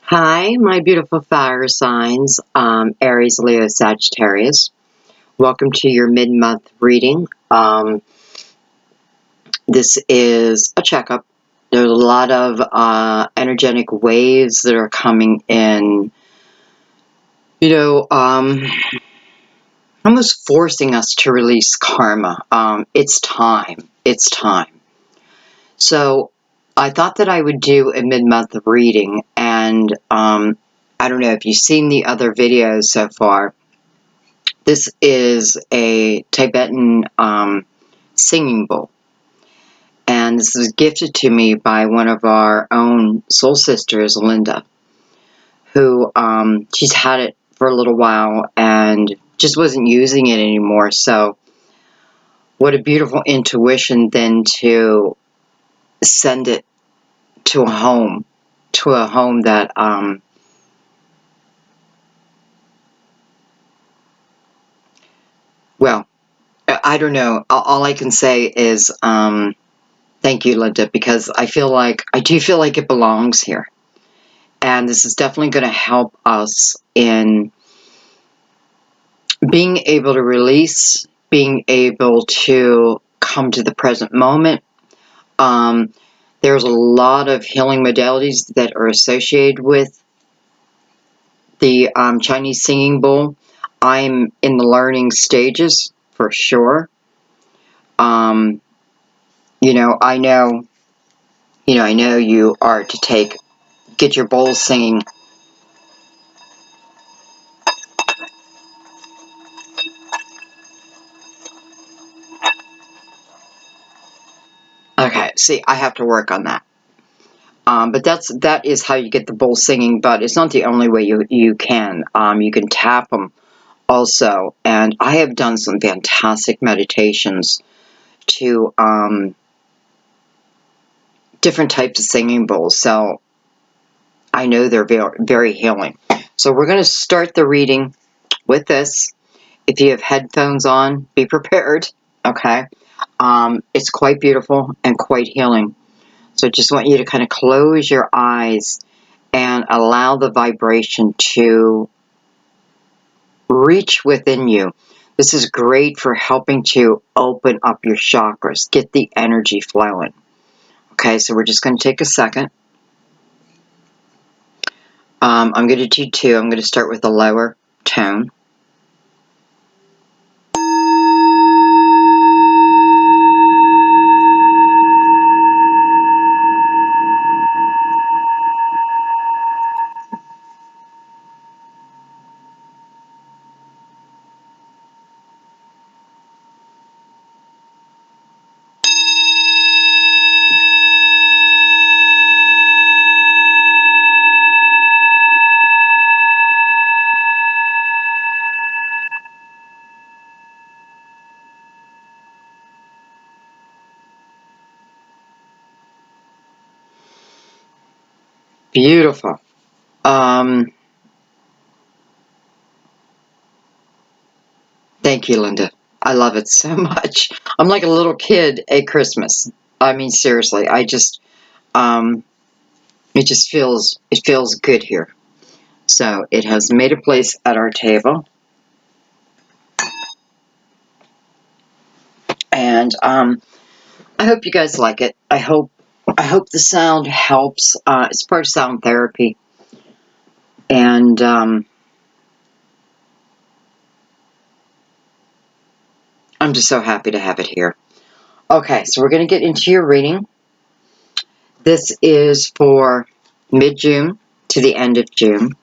Hi, my beautiful fire signs, Aries, Leo, Sagittarius. Welcome to your mid-month reading. This is a checkup. There's a lot of energetic waves that are coming in, almost forcing us to release karma. It's time. It's time. So I thought that I would do a mid-month reading, and I don't know if you've seen the other videos so far. This is a Tibetan singing bowl, and this was gifted to me by one of our own soul sisters, Linda, who she's had it for a little while and just wasn't using it anymore. So what a beautiful intuition then to send it to a home that well, I don't know. All I can say is thank you, Linda, because I do feel like it belongs here. And this is definitely going to help us in being able to release, being able to come to the present moment. There's a lot of healing modalities that are associated with the Chinese singing bowl. I'm in the learning stages for sure. I know you are to get your bowl singing. Okay, see, I have to work on that. But that is how you get the bowl singing, but it's not the only way you can. You can tap them also, and I have done some fantastic meditations to different types of singing bowls, so I know they're very, very healing. So we're going to start the reading with this. If you have headphones on, be prepared, okay? It's quite beautiful and quite healing. So I just want you to kind of close your eyes and allow the vibration to reach within you. This is great for helping to open up your chakras, get the energy flowing. Okay, so we're just going to take a second. I'm going to do two. I'm going to start with a lower tone. Beautiful. Thank you, Linda. I love it so much. I'm like a little kid at Christmas. I mean, seriously, it feels good here. So it has made a place at our table. And I hope you guys like it. I hope the sound helps. It's part of sound therapy. And I'm just so happy to have it here. Okay, so we're going to get into your reading. This is for mid-June to the end of June.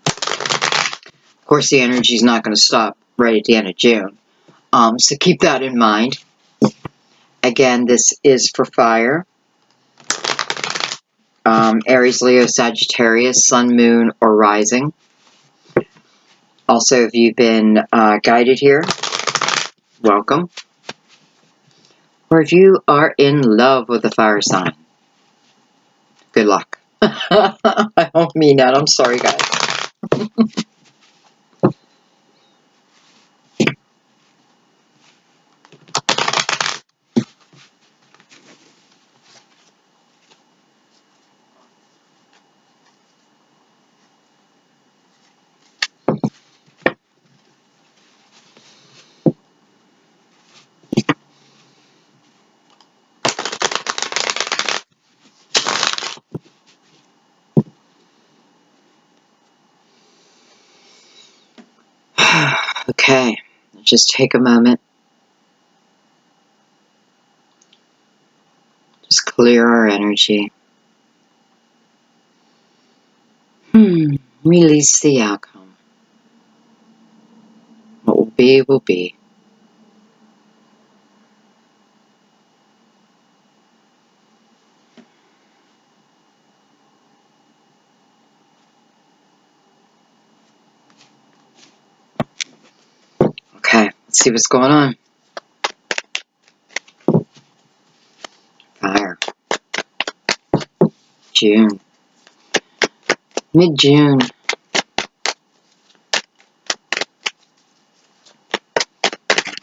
Of course, the energy is not going to stop right at the end of June. So keep that in mind. Again, this is for fire. Aries, Leo, Sagittarius, Sun, Moon, or Rising. Also, if you've been guided here, welcome. Or if you are in love with a fire sign, good luck. I don't mean that. I'm sorry, guys. Okay, just take a moment. Just clear our energy. Release the outcome. What will be, will be. Okay, let's see what's going on. Fire. June. Mid-June.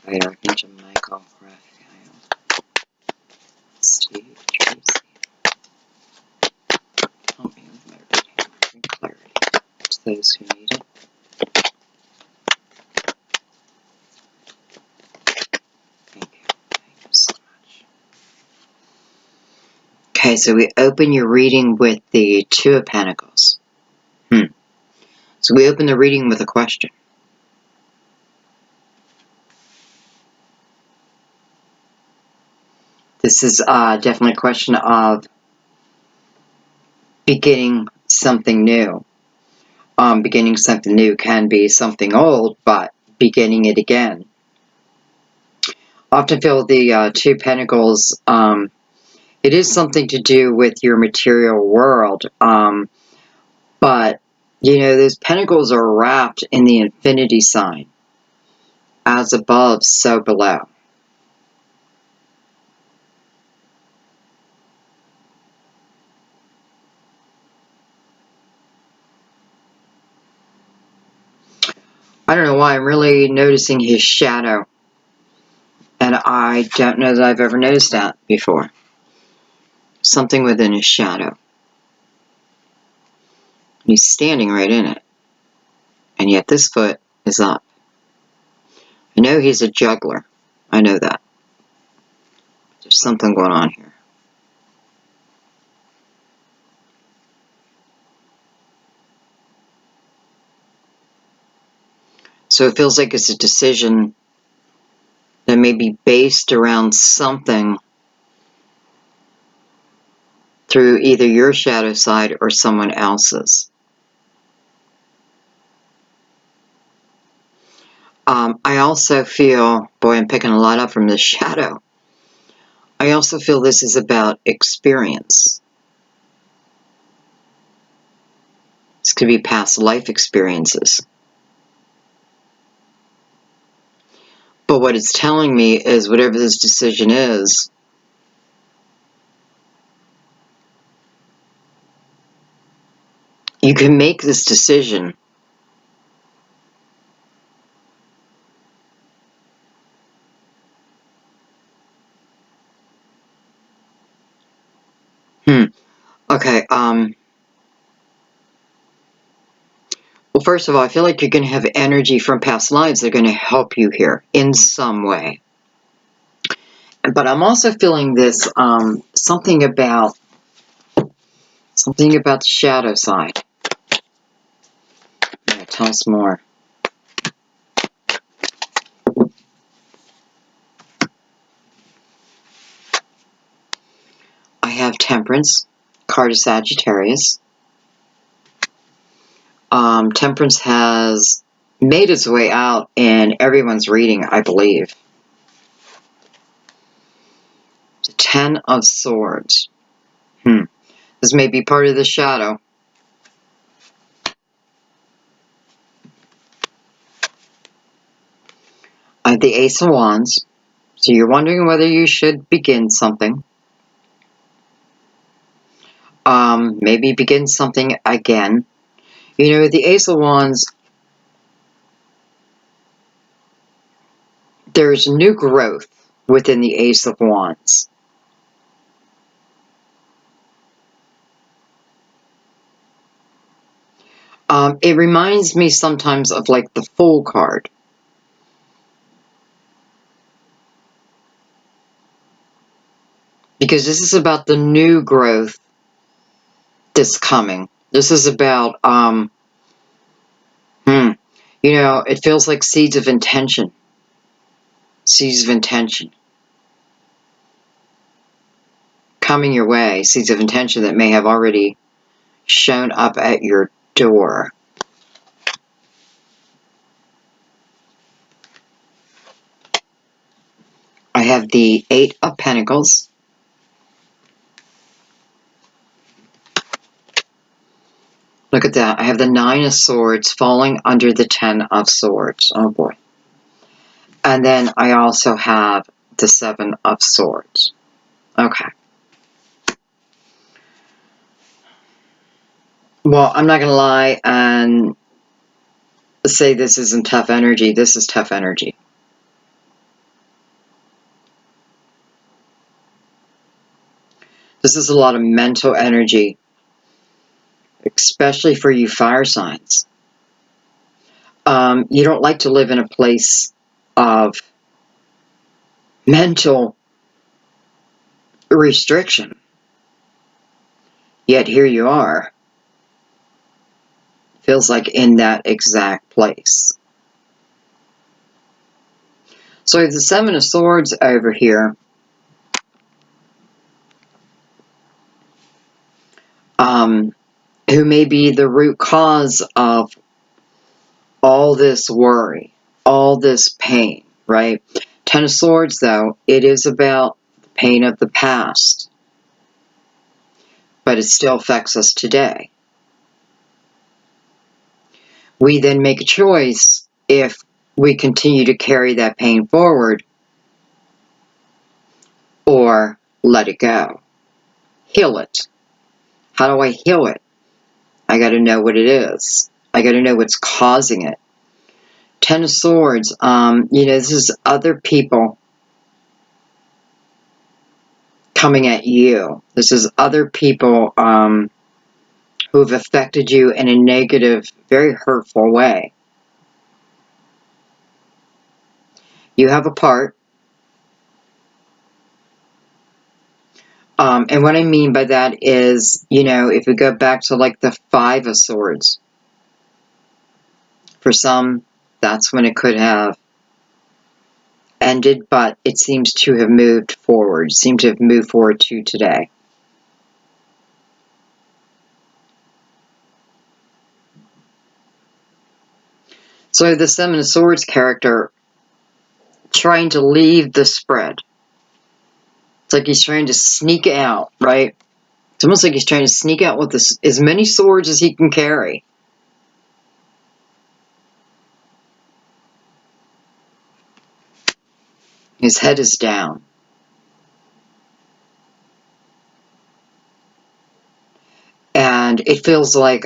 Right, Archangel Michael, Raphael, Steve, Tracy. Help me with my reading and clarity to those who need it. Thank you. Thank you so much. Okay, so we open your reading with the Two of Pentacles. So we open the reading with a question. This is definitely a question of beginning something new. Beginning something new can be something old, but beginning it again. Often feel the Two Pentacles, it is something to do with your material world, but, you know, those pentacles are wrapped in the infinity sign. As above, so below. I don't know why I'm really noticing his shadow. And I don't know that I've ever noticed that before. Something within his shadow. He's standing right in it. And yet this foot is up. I know he's a juggler. I know that. There's something going on here. So it feels like it's a decision that may be based around something through either your shadow side or someone else's. I also feel, boy, I'm picking a lot up from this shadow. I also feel this is about experience. This could be past life experiences. But what it's telling me is whatever this decision is, you can make this decision. Okay, well, first of all, I feel like you're going to have energy from past lives that are going to help you here in some way. But I'm also feeling this, something about the shadow side. Yeah, tell us more. I have Temperance, card of Sagittarius. Temperance has made its way out in everyone's reading, I believe. The Ten of Swords. This may be part of the shadow. I have the Ace of Wands. So you're wondering whether you should begin something. Maybe begin something again. You know, the Ace of Wands, there's new growth within the Ace of Wands. It reminds me sometimes of like the Fool card. Because this is about the new growth that's coming. This is about, You know, it feels like seeds of intention. Seeds of intention coming your way. Seeds of intention that may have already shown up at your door. I have the Eight of Pentacles. Look at that. I have the Nine of Swords falling under the Ten of Swords. Oh boy. And then I also have the Seven of Swords. Okay. Well, I'm not going to lie and say this isn't tough energy. This is tough energy. This is a lot of mental energy, especially for you fire signs. You don't like to live in a place of mental restriction. Yet here you are. Feels like in that exact place. So the Seven of Swords over here. Who may be the root cause of all this worry, all this pain, right? Ten of Swords, though, it is about the pain of the past. But it still affects us today. We then make a choice if we continue to carry that pain forward or let it go. Heal it. How do I heal it? I got to know what it is. I got to know what's causing it. Ten of Swords, you know, this is other people coming at you. This is other people who have affected you in a negative, very hurtful way. You have a part. And what I mean by that is, you know, if we go back to like the Five of Swords, for some, that's when it could have ended, but it seems to have moved forward, seemed to have moved forward to today. So the Seven of Swords character trying to leave the spread. It's like he's trying to sneak out, right? It's almost like he's trying to sneak out with this, as many swords as he can carry. His head is down. And it feels like,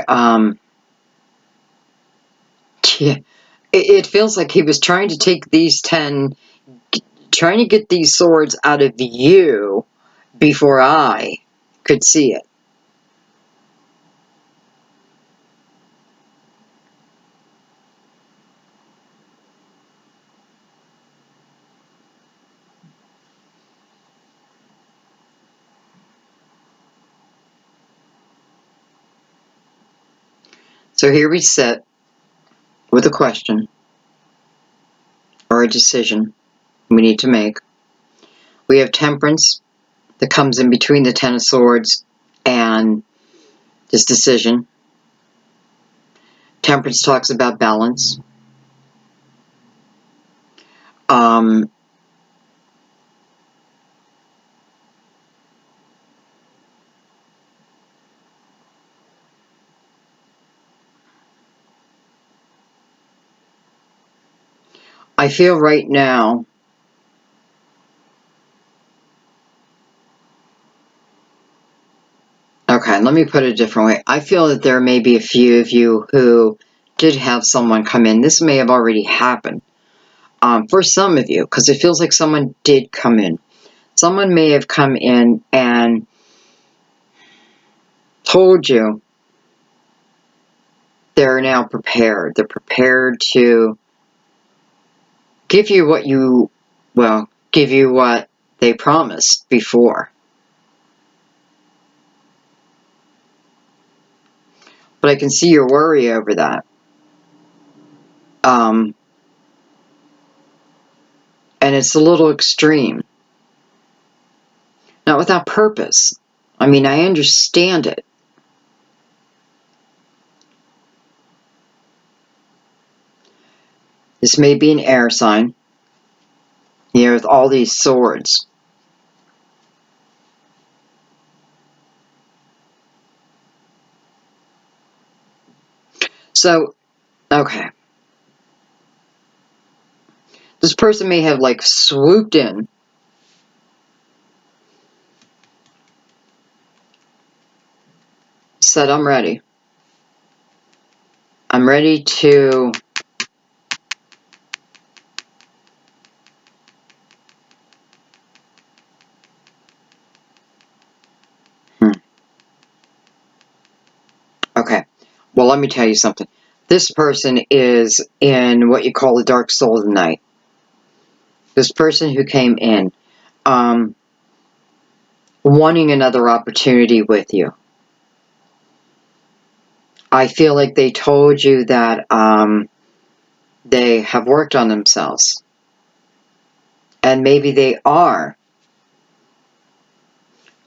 it feels like he was trying to take these 10, trying to get these swords out of you before I could see it. So here we sit with a question or a decision we need to make. We have Temperance that comes in between the Ten of Swords and this decision. Temperance talks about balance. I feel right now okay, let me put it a different way. I feel that there may be a few of you who did have someone come in. This may have already happened for some of you, because it feels like someone did come in. Someone may have come in and told you they're now prepared. They're prepared to give you what you, well, give you what they promised before. But I can see your worry over that. And it's a little extreme. Not without purpose. I mean, I understand it. This may be an air sign, with all these swords. So, okay. This person may have, like, swooped in, said, I'm ready. I'm ready to Okay. Well, let me tell you something. This person is in what you call the dark soul of the night. This person who came in, wanting another opportunity with you. I feel like they told you that they have worked on themselves. And maybe they are.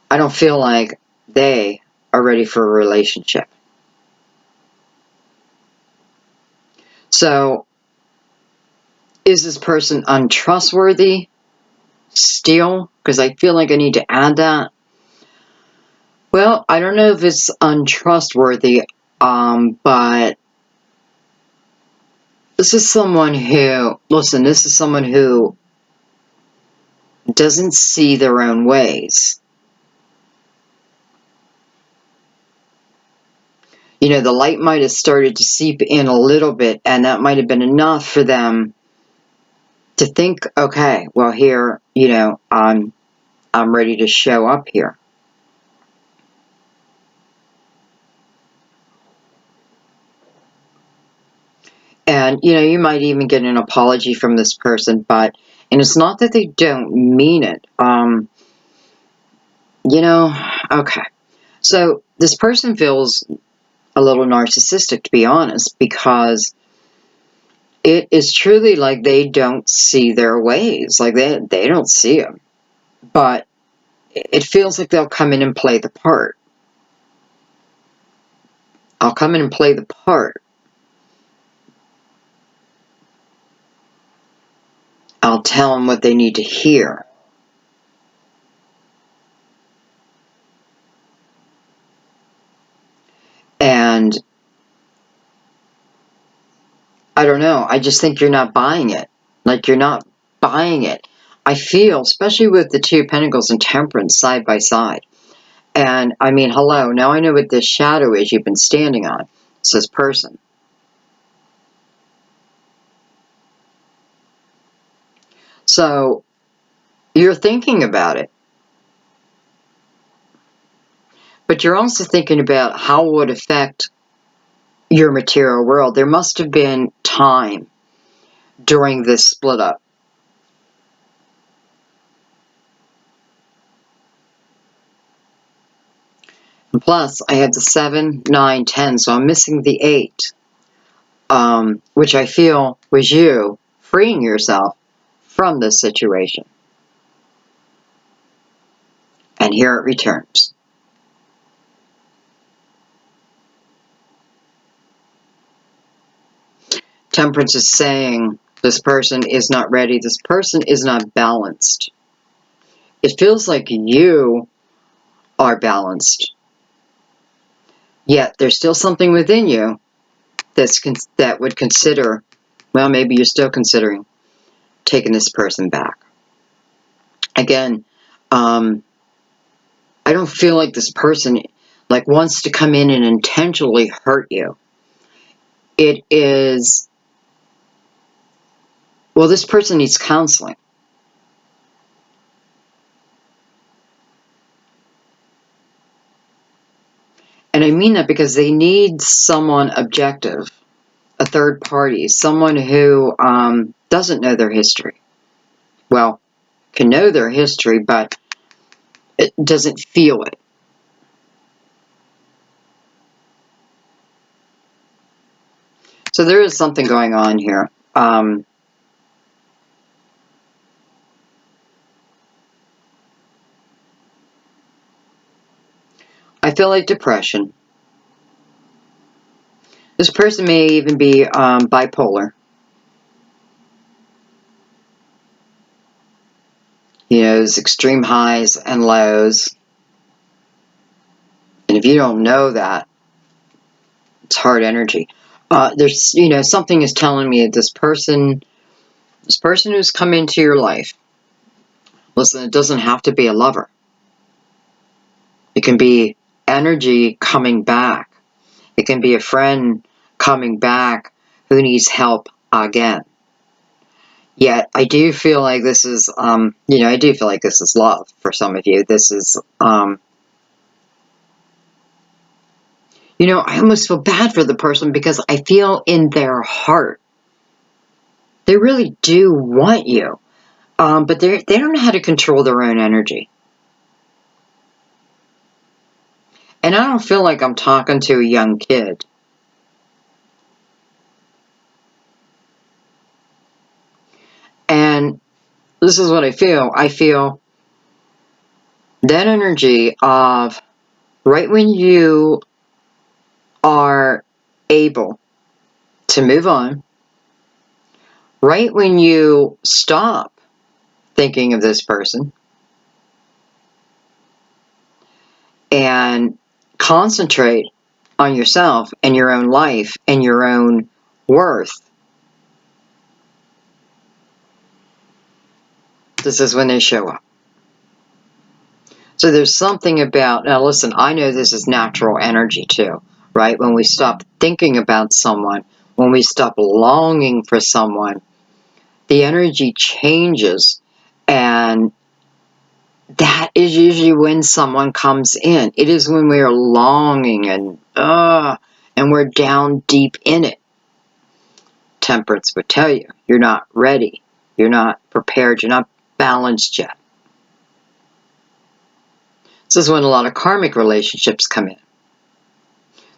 I don't feel like they are ready for a relationship. So, is this person untrustworthy still? Because I feel like I need to add that. Well, I don't know if it's untrustworthy, but this is someone who, listen, this is someone who doesn't see their own ways. You know, the light might have started to seep in a little bit, and that might have been enough for them to think, okay, well, here, I'm ready to show up here. And, you might even get an apology from this person, and it's not that they don't mean it. Okay. So this person feels a little narcissistic, to be honest, because it is truly like they don't see their ways. Like they don't see them. But it feels like they'll come in and play the part. I'll come in and play the part. I'll tell them what they need to hear. And I don't know. I just think you're not buying it. Like, you're not buying it. I feel, especially with the Two of Pentacles and Temperance side by side. And, I mean, hello, now I know what this shadow is you've been standing on. It says person. So, you're thinking about it. But you're also thinking about how it would affect your material world. There must have been time during this split up. And plus, I had the 7, 9, 10, so I'm missing the 8, which I feel was you freeing yourself from this situation. And here it returns. Temperance is saying this person is not ready. This person is not balanced. It feels like you are balanced. Yet there's still something within you that would consider, well, maybe you're still considering taking this person back. Again, I don't feel like this person wants to come in and intentionally hurt you. It is, well, this person needs counseling. And I mean that because they need someone objective, a third party, someone who doesn't know their history. Well, can know their history, but it doesn't feel it. So So there is something going on here. I feel like depression. This person may even be bipolar. You know, there's extreme highs and lows. And if you don't know that, it's hard energy. There's, you know, something is telling me that this person who's come into your life, listen, it doesn't have to be a lover. It can be energy coming back. It can be a friend coming back who needs help again. Yet, I do feel like this is, you know, I do feel like this is love for some of you. This is, you know, I almost feel bad for the person because I feel in their heart, they really do want you. But they don't know how to control their own energy. And I don't feel like I'm talking to a young kid. And this is what I feel. I feel that energy of right when you are able to move on, right when you stop thinking of this person and concentrate on yourself and your own life and your own worth, this is when they show up. So there's something about, now listen, I know this is natural energy too, right? When we stop thinking about someone, when we stop longing for someone, the energy changes, and that is usually when someone comes in. It is when we are longing and we're down deep in it. Temperance would tell you, you're not ready, you're not prepared, you're not balanced yet. This is when a lot of karmic relationships come in.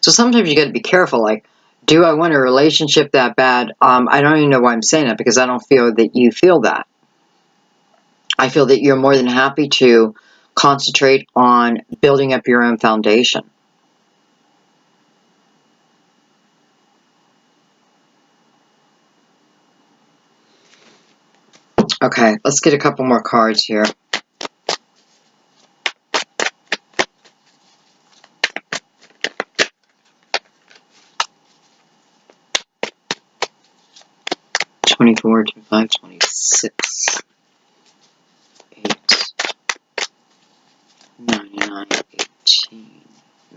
So sometimes you got to be careful, like, do I want a relationship that bad? I don't even know why I'm saying that, because I don't feel that you feel that. I feel that you're more than happy to concentrate on building up your own foundation. Okay, let's get a couple more cards here. $24, $25, $26, $8, $99, $18,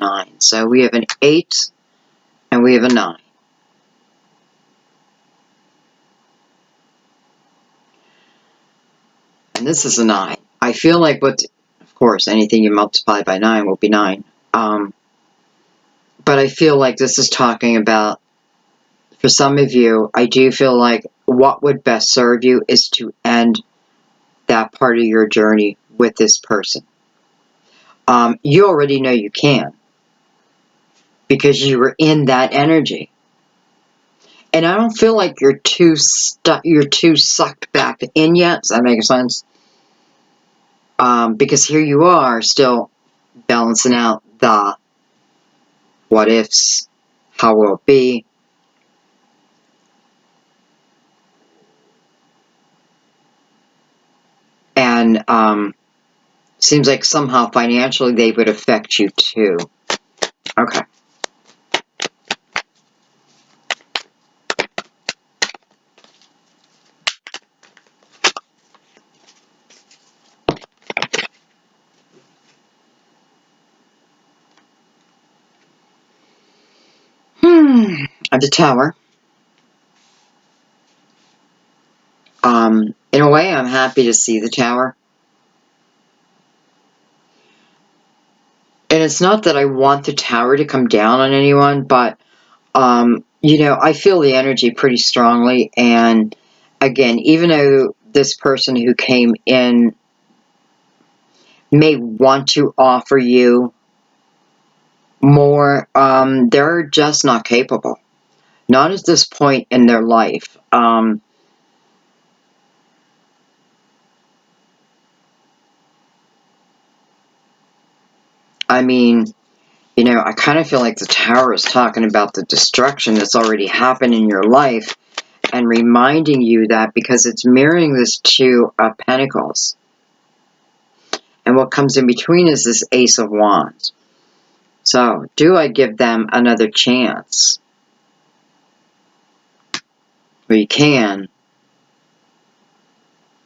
$9. So we have an 8 and we have a 9. And this is a 9. I feel like of course, anything you multiply by 9 will be 9. But I feel like this is talking about, for some of you, I do feel like what would best serve you is to end that part of your journey with this person. You already know you can, because you were in that energy. And I don't feel like you're too sucked back in yet. Does that make sense? Because here you are still balancing out the what ifs, how will it be. And seems like somehow financially they would affect you too. Okay. At the Tower. In a way, I'm happy to see the Tower. And it's not that I want the Tower to come down on anyone, but, you know, I feel the energy pretty strongly. And again, even though this person who came in may want to offer you more, they're just not capable. Not at this point in their life. I mean, you know, I kind of feel like the Tower is talking about the destruction that's already happened in your life and reminding you that, because it's mirroring this Two of Pentacles. And what comes in between is this Ace of Wands. So, do I give them another chance? Well, you can,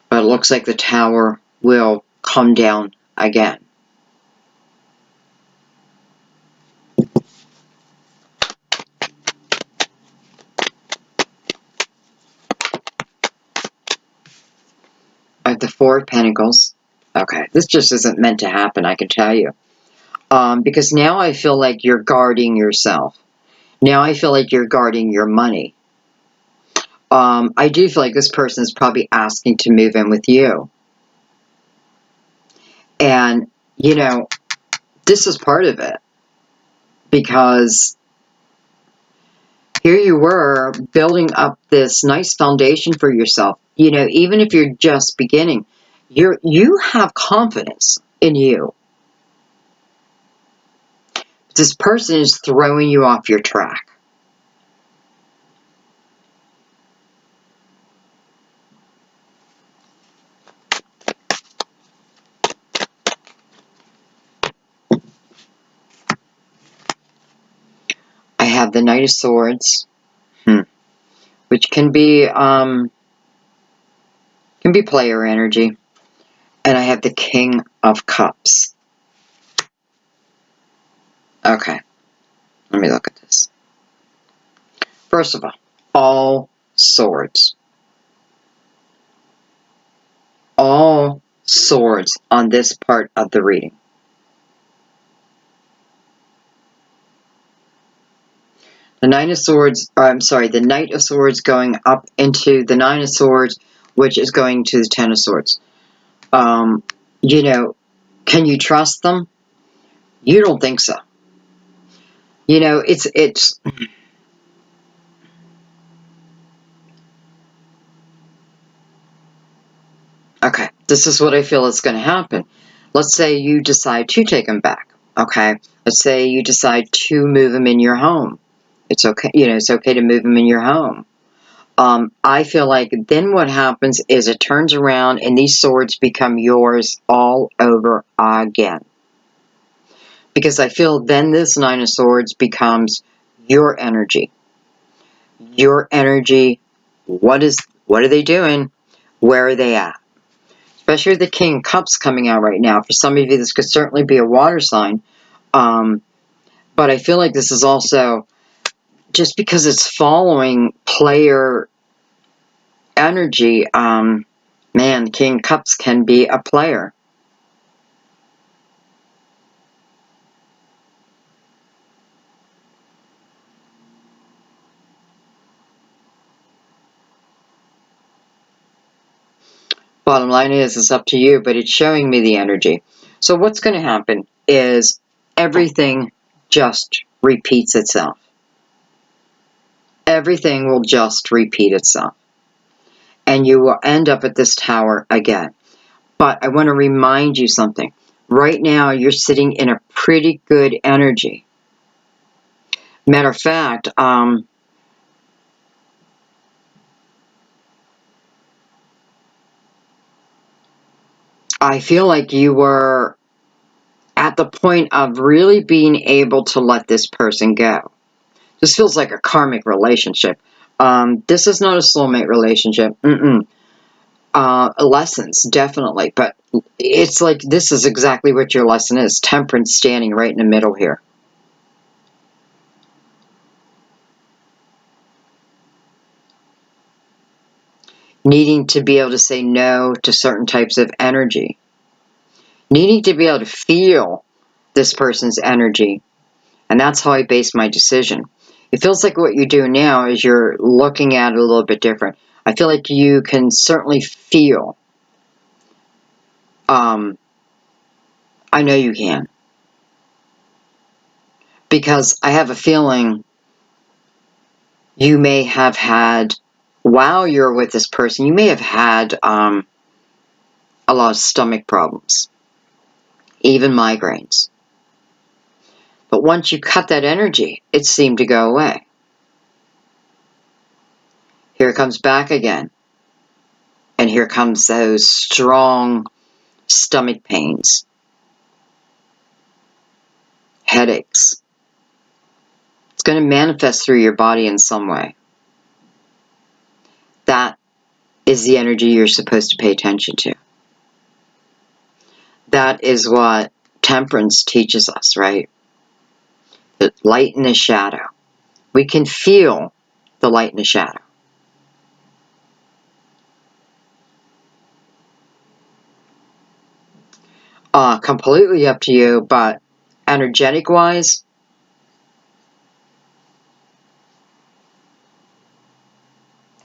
but it looks like the Tower will come down again. I have the Four of Pentacles. Okay, this just isn't meant to happen, I can tell you. Because now I feel like you're guarding yourself. Now I feel like you're guarding your money. I do feel like this person is probably asking to move in with you. And, you know, this is part of it. Because here you were building up this nice foundation for yourself. You know, even if you're just beginning, you have confidence in you. This person is throwing you off your track. I have the Knight of Swords, which can be player energy, and I have the King of Cups. Okay, let me look at this. First of all swords. All swords on this part of the reading. The Nine of Swords, or I'm sorry, the Knight of Swords going up into the Nine of Swords, which is going to the Ten of Swords. You know, can you trust them? You don't think so. You know, it's okay, this is what I feel is going to happen. Let's say you decide to take them back, okay? Let's say you decide to move them in your home. It's okay, you know, it's okay to move them in your home. I feel like then what happens is it turns around and these swords become yours all over again. Because I feel then this Nine of Swords becomes your energy. Your energy, what are they doing? Where are they at? Especially the King of Cups coming out right now. For some of you, this could certainly be a water sign. But I feel like this is also, just because it's following player energy, man, King of Cups can be a player. Bottom line is, it's up to you, but it's showing me the energy. So what's going to happen is everything just repeats itself. Everything will just repeat itself. And you will end up at this tower again. But I want to remind you something. Right now, you're sitting in a pretty good energy. Matter of fact, I feel like you were at the point of really being able to let this person go. This feels like a karmic relationship. This is not a soulmate relationship. Lessons, definitely. But it's like this is exactly what your lesson is. Temperance standing right in the middle here. Needing to be able to say no to certain types of energy. Needing to be able to feel this person's energy. And that's how I base my decision. It feels like what you do now is you're looking at it a little bit different. I feel like you can certainly feel. I know you can. Because I have a feeling You may have had, while you're with this person, you may have had a lot of stomach problems, even migraines. But once you cut that energy, it seemed to go away. Here it comes back again. And here comes those strong stomach pains, headaches. It's going to manifest through your body in some way. That is the energy you're supposed to pay attention to. That is what temperance teaches us, right? The light and the shadow. We can feel the light and the shadow. Completely up to you, but energetic-wise,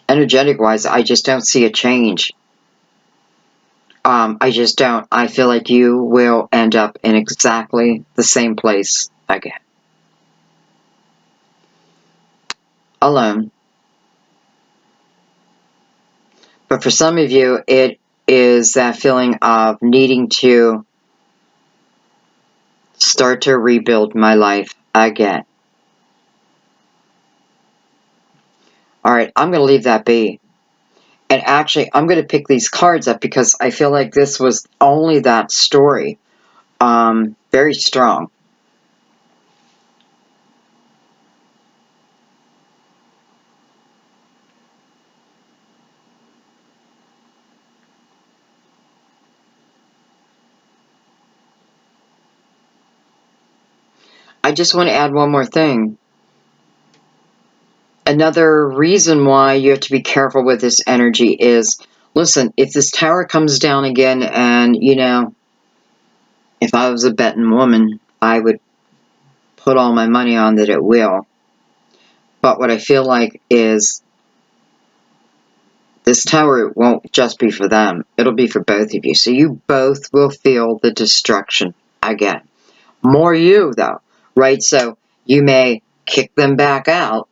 I just don't see a change. I just don't. I feel like you will end up in exactly the same place again. Alone. But for some of you, it is that feeling of needing to start to rebuild my life again. Alright, I'm going to leave that be. And actually, I'm going to pick these cards up because I feel like this was only that story. Very strong. I just want to add one more thing. Another reason why you have to be careful with this energy is, listen, if this tower comes down again and, you know, if I was a betting woman, I would put all my money on that it will. But what I feel like is this tower won't just be for them. It'll be for both of you. So you both will feel the destruction again. More you, though, right? So you may kick them back out.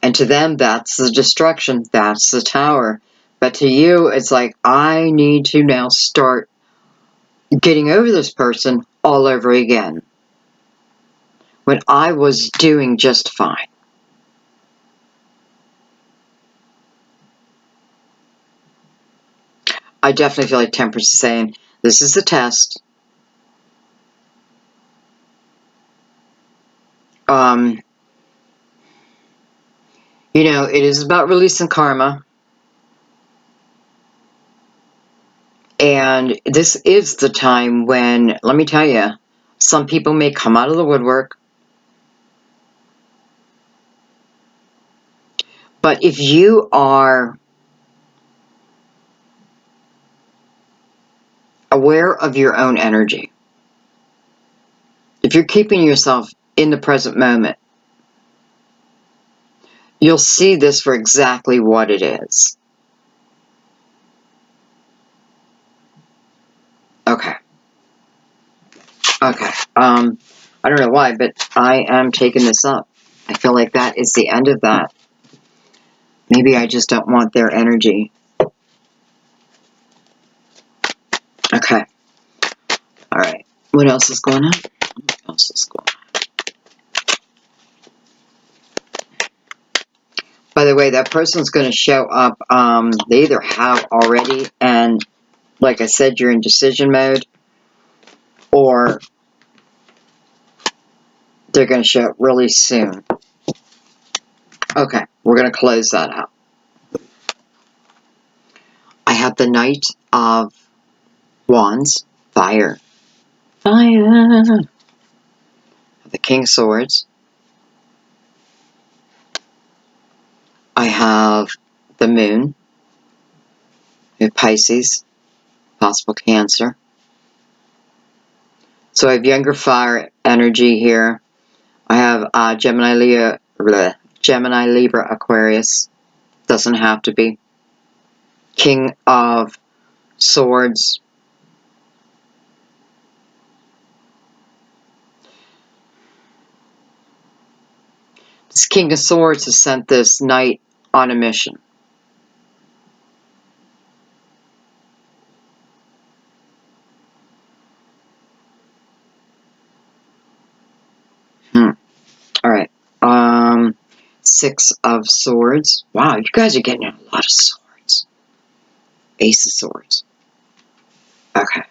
And to them, that's the destruction. That's the tower. But to you, it's like, I need to now start getting over this person all over again. When I was doing just fine. I definitely feel like Temperance is saying, this is the test. You know, it is about releasing karma. And this is the time when, let me tell you, some people may come out of the woodwork. But if you are aware of your own energy, if you're keeping yourself in the present moment, you'll see this for exactly what it is. Okay. Okay. I don't know why, but I am taking this up. I feel like that is the end of that. Maybe I just don't want their energy. Okay. Alright. What else is going on? What else is going on? By the way, that person's going to show up. They either have already, and like I said, you're in decision mode, or they're going to show up really soon. Okay, we're going to close that out. I have the Knight of Wands, fire. Fire. The King of Swords. I have the Moon. I have Pisces, possible Cancer. So I have younger fire energy here. I have Gemini, Libra, Aquarius. Doesn't have to be. King of Swords. This King of Swords has sent this knight on a mission. All right. Six of Swords. Wow, you guys are getting a lot of swords. Ace of Swords. Okay.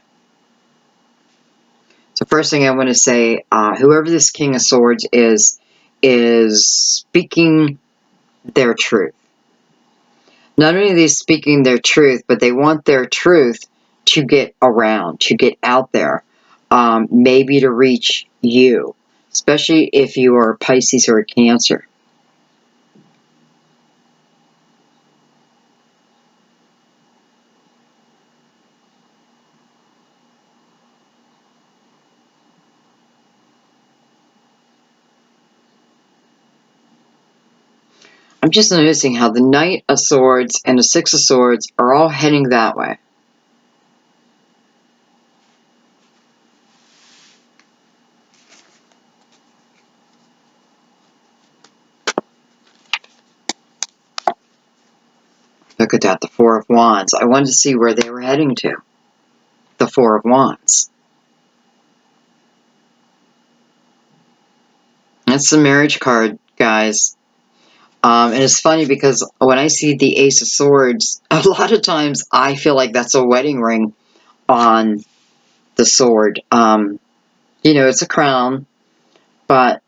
So first thing I want to say, whoever this King of Swords is speaking their truth. Not only are they speaking their truth, but they want their truth to get around, to get out there, maybe to reach you, especially if you are a Pisces or a Cancer. I'm just noticing how the Knight of Swords and the Six of Swords are all heading that way. Look at that, the Four of Wands. I wanted to see where they were heading to. The Four of Wands. That's the marriage card, guys. And it's funny because when I see the Ace of Swords, a lot of times I feel like that's a wedding ring on the sword. You know, it's a crown, but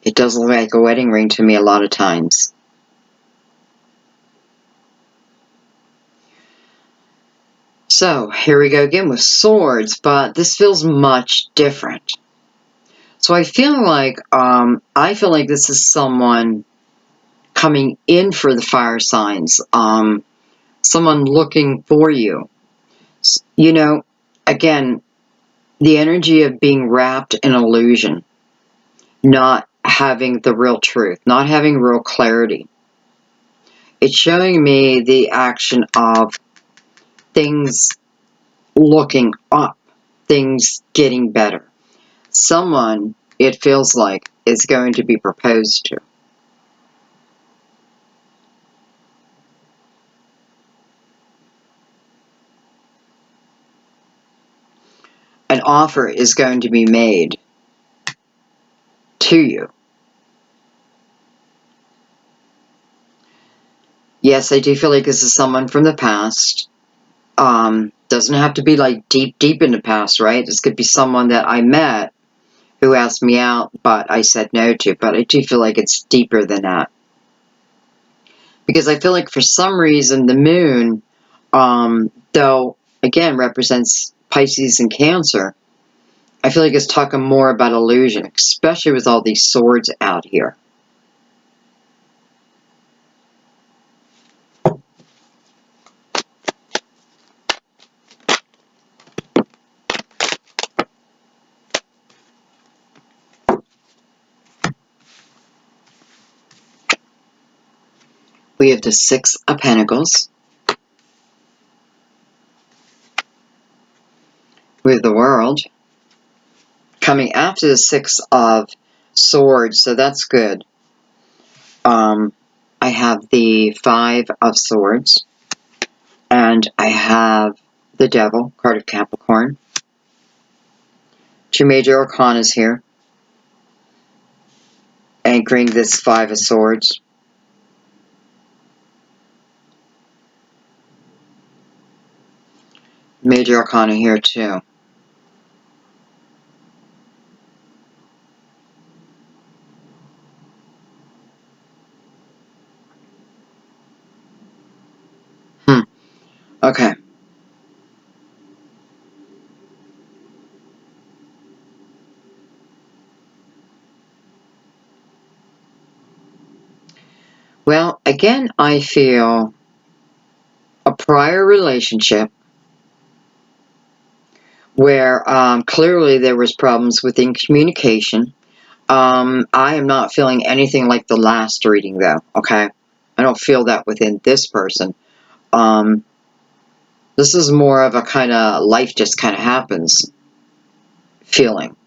it does look like a wedding ring to me a lot of times. So, here we go again with swords, but this feels much different. So I feel like this is someone coming in for the fire signs, someone looking for you. You know, again, the energy of being wrapped in illusion, not having the real truth, not having real clarity. It's showing me the action of things looking up, things getting better. Someone, it feels like, is going to be proposed to. An offer is going to be made to you. Yes, I do feel like this is someone from the past. Doesn't have to be like deep, deep in the past, right? This could be someone that I met who asked me out, but I said no to. But I do feel like it's deeper than that. Because I feel like for some reason the moon, though, again, represents Pisces and Cancer, I feel like it's talking more about illusion, especially with all these swords out here. We have the Six of Pentacles. We have the World. Coming after the Six of Swords, so that's good. I have the Five of Swords. And I have the Devil, card of Capricorn. Two major arcanas here. Anchoring this Five of Swords. Major arcana here too. Okay. Well, again, I feel a prior relationship where clearly there was problems within communication. I am not feeling anything like the last reading, though, okay? I don't feel that within this person. This is more of a kind of life just kind of happens feeling.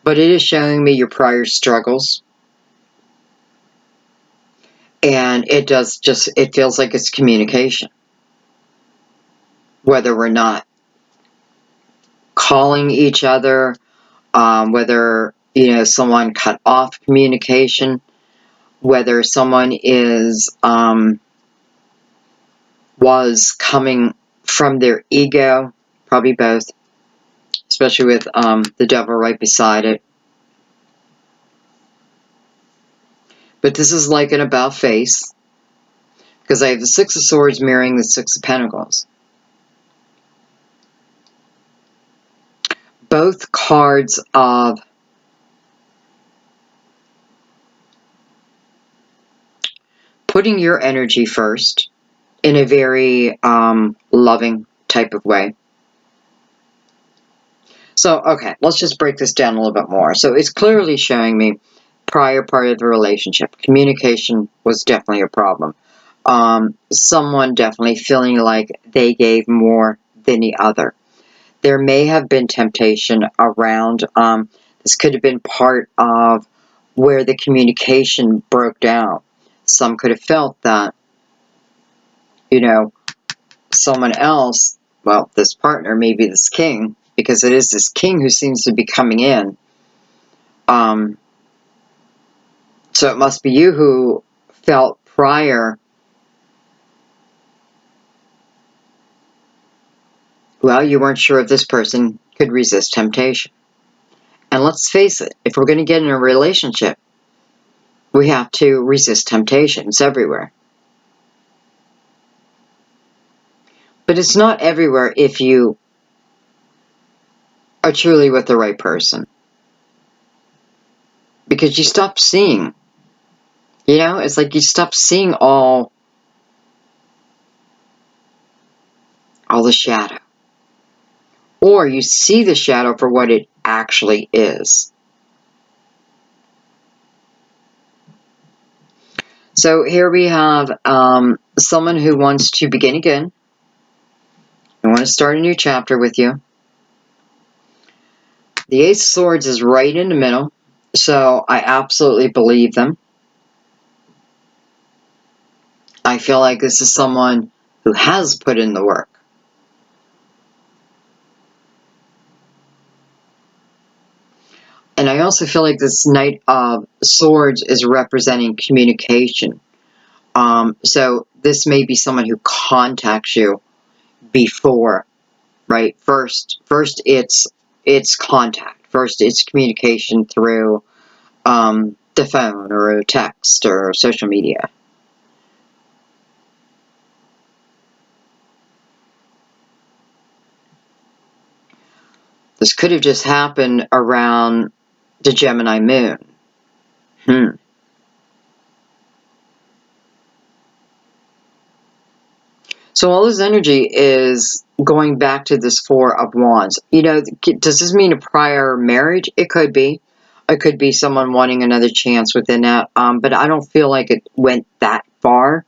But it is showing me your prior struggles. And it feels like it's communication. Whether we're not calling each other, whether, someone cut off communication, whether someone was coming from their ego, probably both, especially with the devil right beside it. But this is like an about face, because I have the Six of Swords mirroring the Six of Pentacles. Both cards of putting your energy first in a very loving type of way. So, okay, let's just break this down a little bit more. So it's clearly showing me prior part of the relationship. Communication was definitely a problem. Someone definitely feeling like they gave more than the other. There may have been temptation around, this could have been part of where the communication broke down. Some could have felt that, someone else, well, this partner, maybe this king, because it is this king who seems to be coming in. So it must be you who felt prior, well, you weren't sure if this person could resist temptation. And let's face it, if we're going to get in a relationship, we have to resist temptation. It's everywhere. But it's not everywhere if you are truly with the right person. Because you stop seeing. It's like you stop seeing all the shadow. Or you see the shadow for what it actually is. So here we have someone who wants to begin again. I want to start a new chapter with you. The Ace of Swords is right in the middle, so I absolutely believe them. I feel like this is someone who has put in the work. And I also feel like this Knight of Swords is representing communication. So this may be someone who contacts you before, right? First it's contact. First it's communication through the phone or a text or social media. This could have just happened around the Gemini moon. So all this energy is going back to this Four of Wands. Does this mean a prior marriage? It could be. It could be someone wanting another chance within that. But I don't feel like it went that far.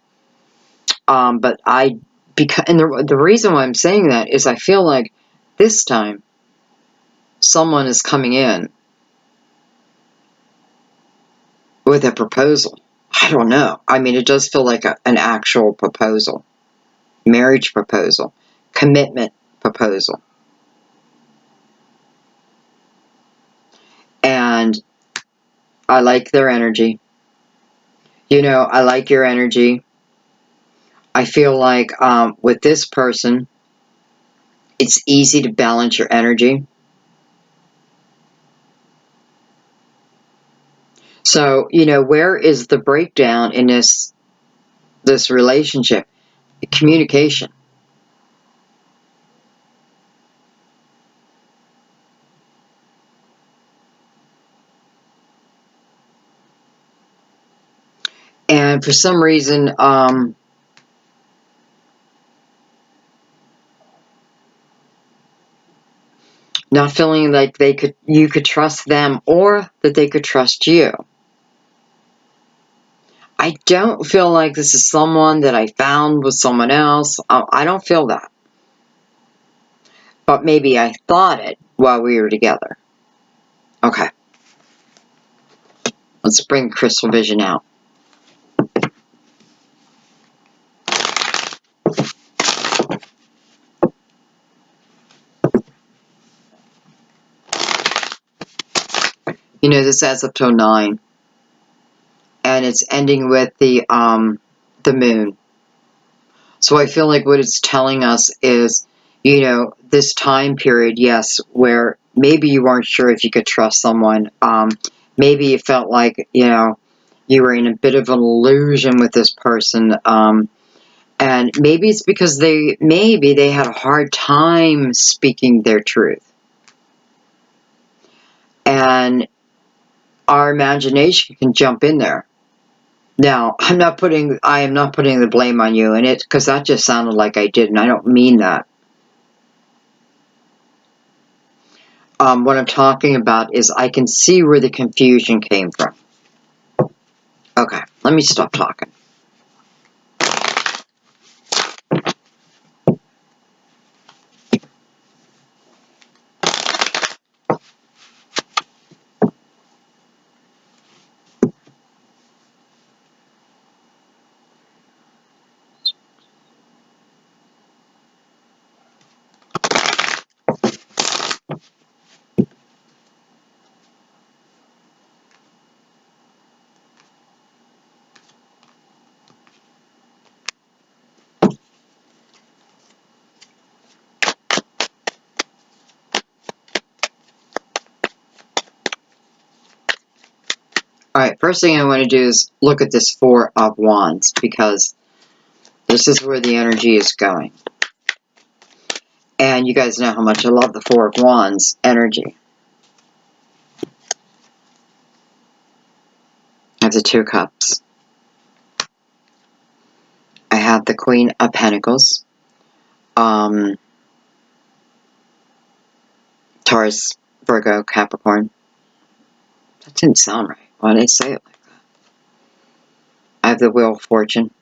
And the reason why I'm saying that is I feel like this time someone is coming in with a proposal. I don't know. I mean, it does feel like an actual proposal. Marriage proposal. Commitment proposal. And I like their energy. I like your energy. I feel like with this person, it's easy to balance your energy. So, where is the breakdown in this relationship? Communication. And for some reason, not feeling like you could trust them or that they could trust you. I don't feel like this is someone that I found with someone else. I don't feel that. But maybe I thought it while we were together. Okay. Let's bring crystal vision out. You know, this adds up to 9. And it's ending with the moon. So I feel like what it's telling us is, you know, this time period, yes, where maybe you weren't sure if you could trust someone. Maybe you felt like, you know, you were in a bit of an illusion with this person. And maybe it's because they had a hard time speaking their truth. And our imagination can jump in there. Now, I am not putting the blame on you in it, because that just sounded like I did, and I don't mean that. What I'm talking about is I can see where the confusion came from. Okay, let me stop talking. Alright, first thing I want to do is look at this 4 of Wands, because this is where the energy is going. And you guys know how much I love the 4 of Wands energy. I have the 2 Cups. I have the Queen of Pentacles. Taurus, Virgo, Capricorn. That didn't sound right. Why did I say it like that? I have the Wheel of Fortune.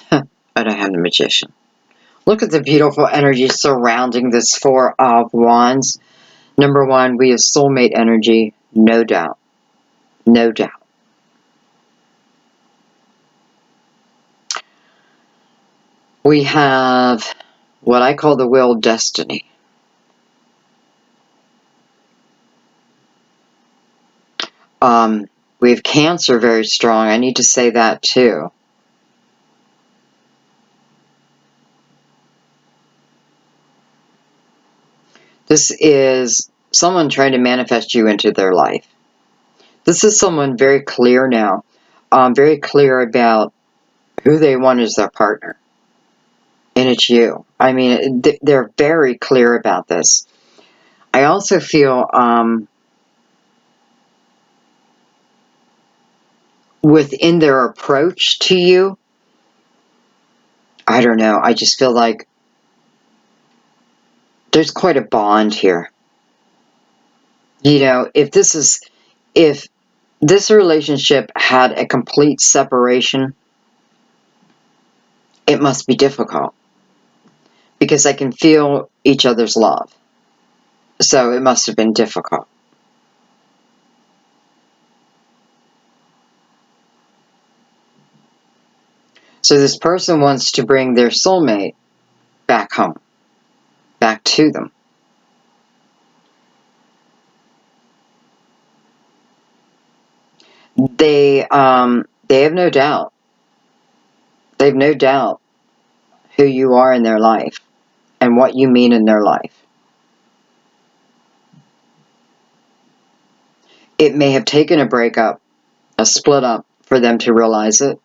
But I have the Magician. Look at the beautiful energy surrounding this 4 of Wands. Number 1, we have soulmate energy, no doubt. No doubt. We have what I call the Wheel of Destiny. We have Cancer very strong. I need to say that too. This is someone trying to manifest you into their life. This is someone very clear now. Very clear about who they want as their partner. And it's you. I mean, they're very clear about this. I also feel within their approach to you, I don't know, I just feel like there's quite a bond here. You know, if this relationship had a complete separation, it must be difficult. Because I can feel each other's love. So it must have been difficult. So this person wants to bring their soulmate back home. Back to them. They have no doubt. They have no doubt who you are in their life and what you mean in their life. It may have taken a breakup, a split up, for them to realize it.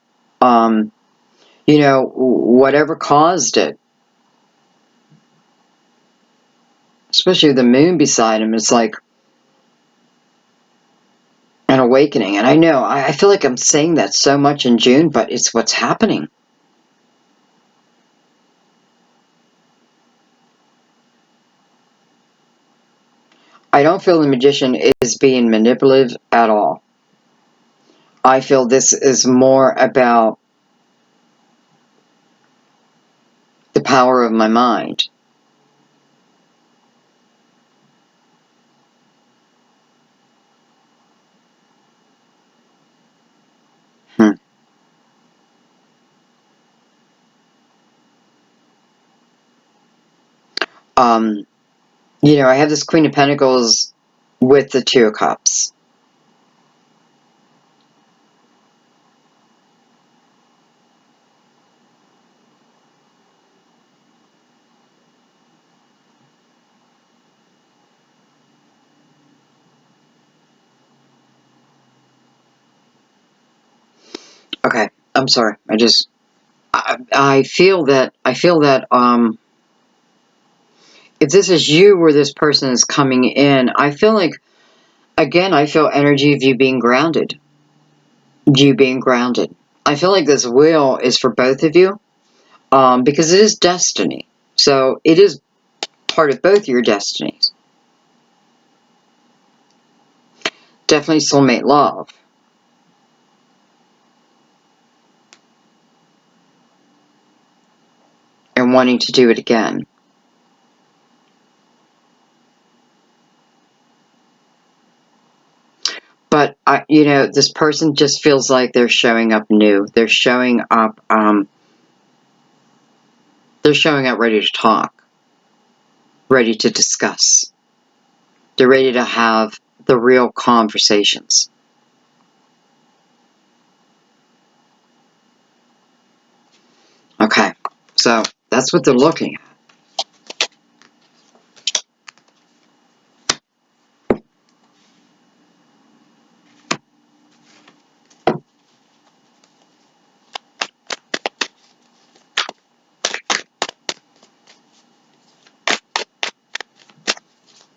You know, whatever caused it, especially the moon beside him, is like an awakening. And I know, I feel like I'm saying that so much in June, but it's what's happening. I don't feel the Magician is being manipulative at all. I feel this is more about the power of my mind. You know, I have this Queen of Pentacles with the Two of Cups. Okay, I'm sorry. I feel that if this is you where this person is coming in, I feel like, again, I feel energy of you being grounded. You being grounded. I feel like this wheel is for both of you, because it is destiny. So it is part of both your destinies. Definitely soulmate love. And wanting to do it again. But, you know, this person just feels like they're showing up new. They're showing up ready to talk, ready to discuss. They're ready to have the real conversations. Okay, so that's what they're looking at.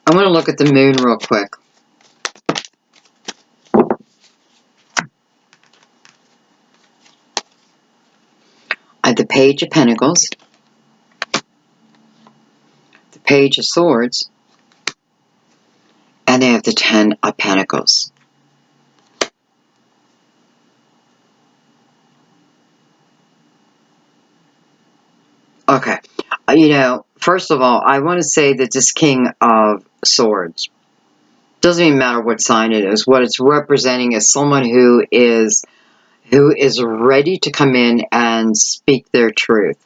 I want to look at the moon real quick. I have the Page of Pentacles, the Page of Swords, and I have the Ten of Pentacles. Okay, you know, first of all, I want to say that this King of Swords, doesn't even matter what sign it is, what it's representing is someone who is ready to come in and speak their truth.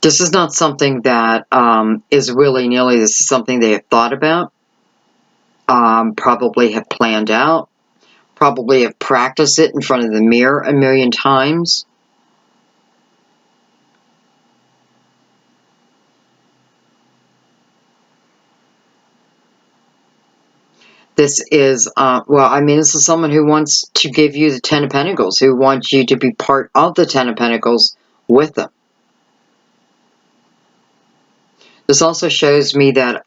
This is not something that is willy-nilly. This is something they have thought about, probably have planned out, probably have practiced it in front of the mirror a million times. This is, well, I mean, this is someone who wants to give you the Ten of Pentacles, who wants you to be part of the Ten of Pentacles with them. This also shows me that,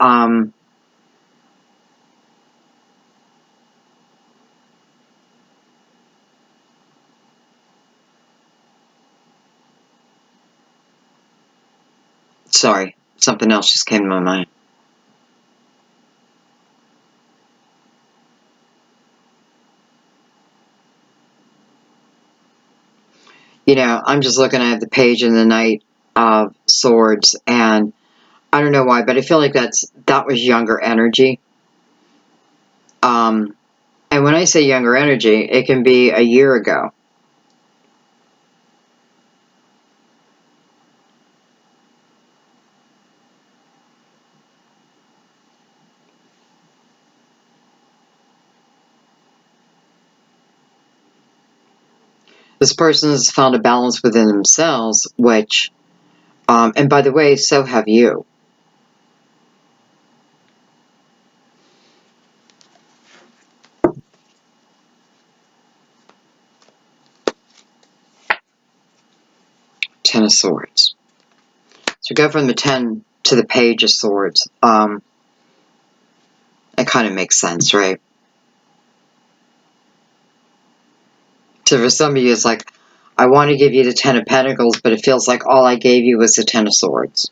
sorry, something else just came to my mind. You know, I'm just looking at the Page and the Knight of Swords, and I don't know why, but I feel like that was younger energy. And when I say younger energy, it can be a year ago. This person has found a balance within themselves, which, and by the way, so have you. Ten of Swords. So go from the 10 to the Page of Swords. It kind of makes sense, right? So for some of you, it's like, I want to give you the Ten of Pentacles, but it feels like all I gave you was the Ten of Swords.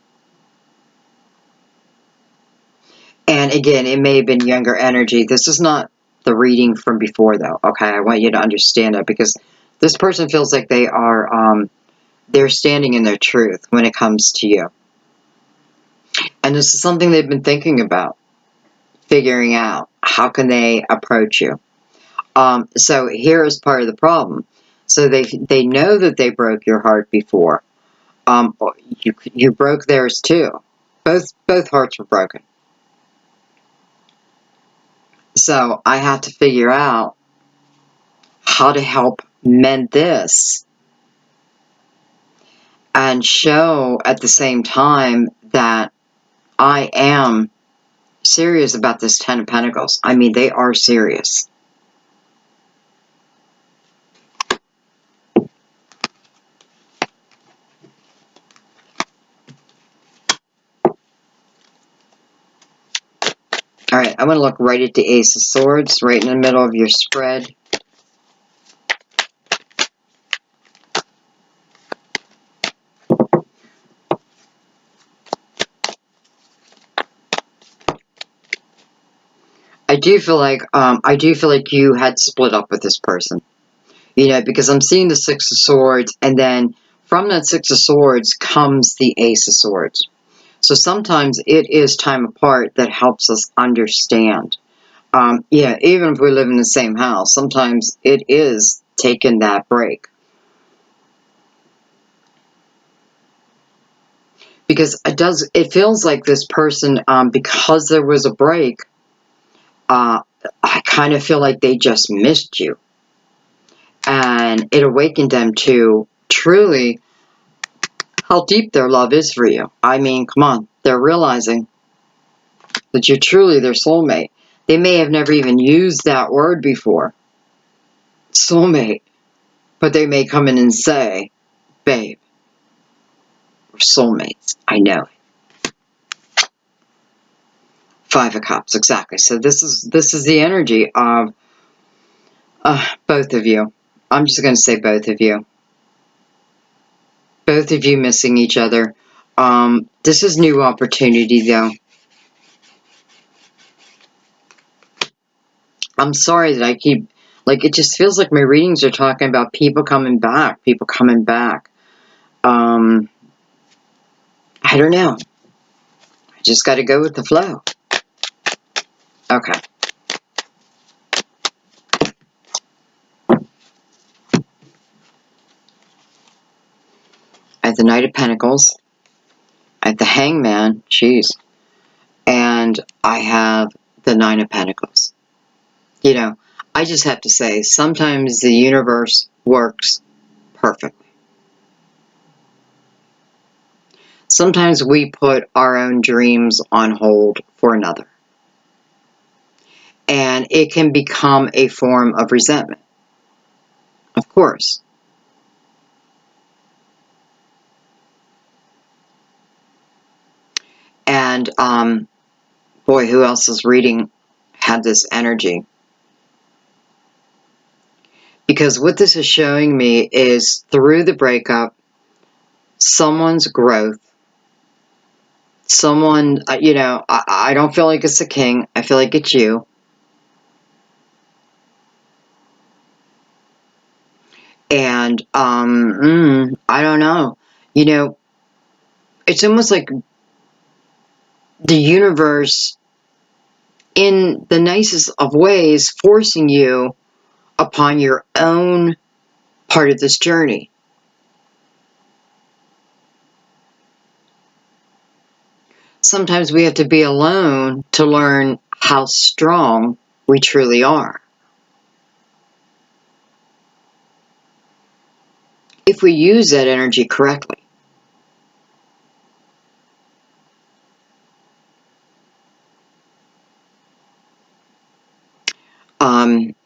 And again, it may have been younger energy. This is not the reading from before, though, okay? I want you to understand that, because this person feels like they are, they're standing in their truth when it comes to you. And this is something they've been thinking about, figuring out. How can they approach you? So here is part of the problem. So they know that they broke your heart before. You broke theirs too. Both hearts were broken. So I have to figure out how to help mend this and show at the same time that I am serious about this Ten of Pentacles. I mean, they are serious. All right, I want to look right at the Ace of Swords, right in the middle of your spread. I do feel like you had split up with this person. You know, because I'm seeing the Six of Swords, and then from that Six of Swords comes the Ace of Swords. So sometimes it is time apart that helps us understand. Yeah, even if we live in the same house, sometimes it is taking that break. Because it feels like this person, because there was a break, I kind of feel like they just missed you. And it awakened them to truly how deep their love is for you. I mean, come on, they're realizing that you're truly their soulmate. They may have never even used that word before, soulmate, but they may come in and say, babe, we're soulmates. I know. Five of Cups, exactly. So this is the energy of both of you. I'm just going to say both of you. Both of you missing each other. This is new opportunity, though. I'm sorry that I keep, like, it just feels like my readings are talking about people coming back. People coming back. I don't know. I just got to go with the flow. Okay. I have the Knight of Pentacles. I have the Hangman. Jeez. And I have the Nine of Pentacles. You know, I just have to say, sometimes the universe works perfectly. Sometimes we put our own dreams on hold for another. And it can become a form of resentment. Of course. And, boy, who else is reading had this energy? Because what this is showing me is through the breakup, someone's growth, someone, you know, I don't feel like it's the king. I feel like it's you. And, I don't know. You know, it's almost like the universe, in the nicest of ways, forcing you upon your own part of this journey. Sometimes we have to be alone to learn how strong we truly are. If we use that energy correctly.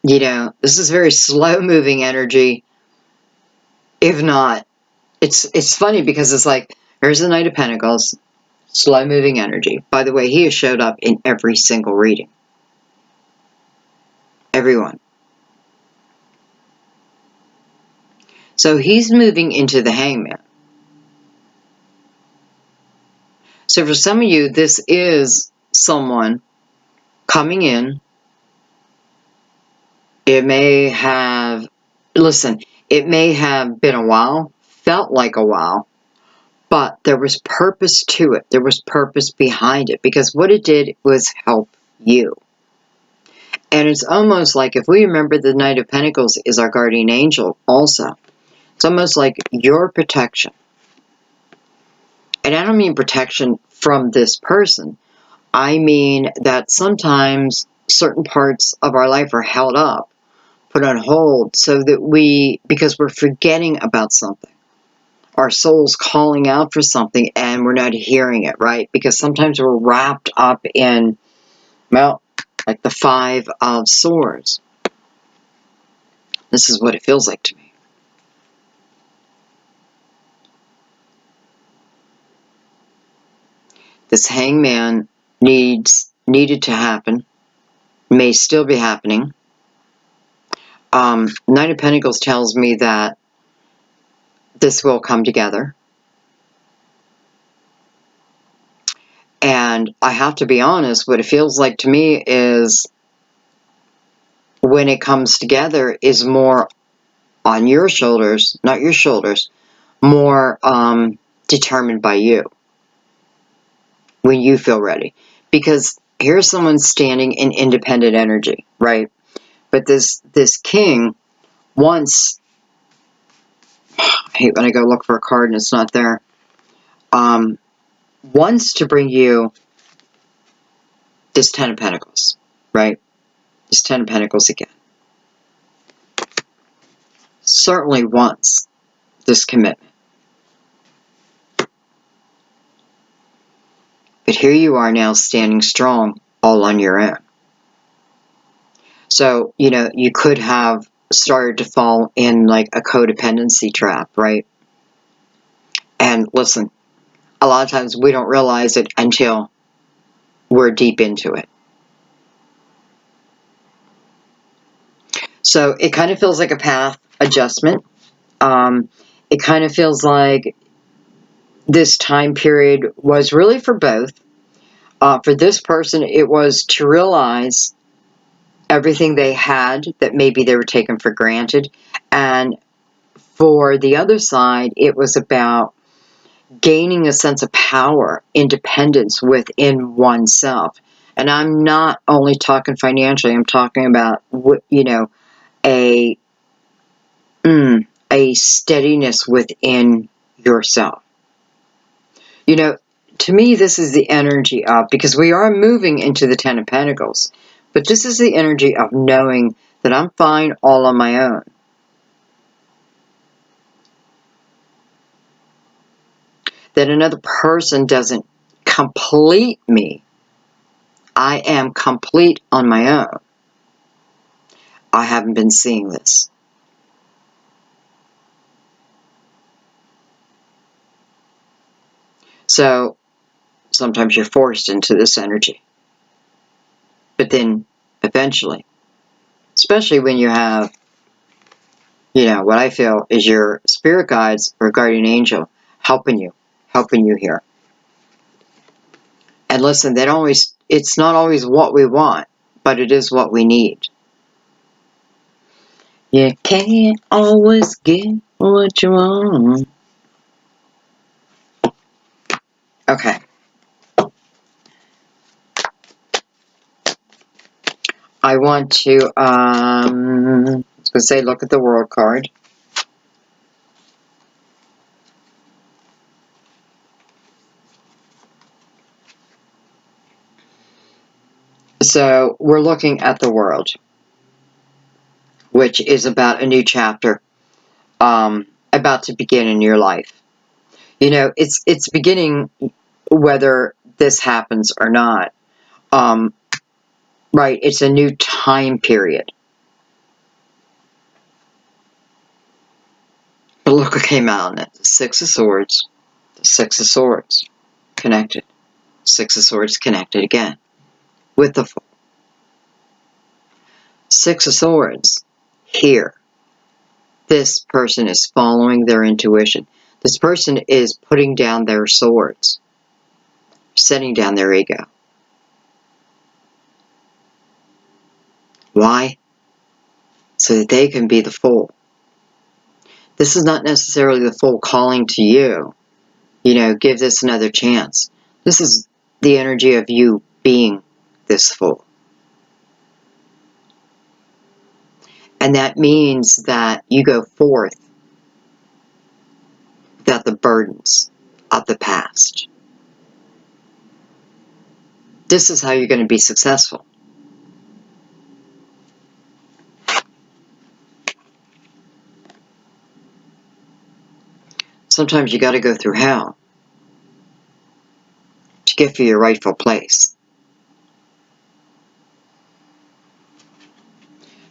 You know, this is very slow-moving energy. If not, it's funny because it's like, here's the Knight of Pentacles, slow-moving energy. By the way, he has showed up in every single reading. Everyone. So he's moving into the Hangman. So for some of you, this is someone coming in. It may have, listen, it may have been a while, felt like a while, but there was purpose to it. There was purpose behind it, because what it did was help you. And it's almost like, if we remember, the Knight of Pentacles is our guardian angel also. It's almost like your protection. And I don't mean protection from this person. I mean that sometimes certain parts of our life are held up, put on hold, so that because we're forgetting about something. Our soul's calling out for something and we're not hearing it, right? Because sometimes we're wrapped up in, well, like the Five of Swords. This is what it feels like to me. This hangman needed to happen, may still be happening. Knight of Pentacles tells me that this will come together. And I have to be honest, what it feels like to me is when it comes together is more on your shoulders, not your shoulders, more determined by you when you feel ready. Because here's someone standing in independent energy, right? But this king wants, I hate when I go look for a card and it's not there, wants to bring you this Ten of Pentacles, right? This Ten of Pentacles again. Certainly wants this commitment. But here you are now standing strong all on your own. So, you know, you could have started to fall in like a codependency trap, right? And listen, a lot of times we don't realize it until we're deep into it. So it kind of feels like a path adjustment. It kind of feels like this time period was really for both. For this person, it was to realize everything they had that maybe they were taken for granted. And for the other side, it was about gaining a sense of power, independence within oneself. And I'm not only talking financially, I'm talking about, you know, a steadiness within yourself. You know, to me, this is the energy of, because we are moving into the Ten of Pentacles, but this is the energy of knowing that I'm fine all on my own. That another person doesn't complete me. I am complete on my own. I haven't been seeing this. So sometimes you're forced into this energy. But then eventually, especially when you have, you know, what I feel is your spirit guides or guardian angel helping you here. And listen, it's not always what we want, but it is what we need. You can't always get what you want. Okay. I want to, I was going to say, look at the World card. So we're looking at the World, which is about a new chapter, about to begin in your life. You know, it's beginning whether this happens or not. Right, it's a new time period. But look what came out in it. The Six of Swords. The Six of Swords. Connected. Six of Swords connected again. With the Fool. Six of Swords. Here. This person is following their intuition. This person is putting down their swords. Setting down their ego. Why? So that they can be the Fool. This is not necessarily the Fool calling to you. You know, give this another chance. This is the energy of you being this Fool. And that means that you go forth without the burdens. of the past. This is how you're going to be successful. Sometimes you got to go through hell to get for your rightful place.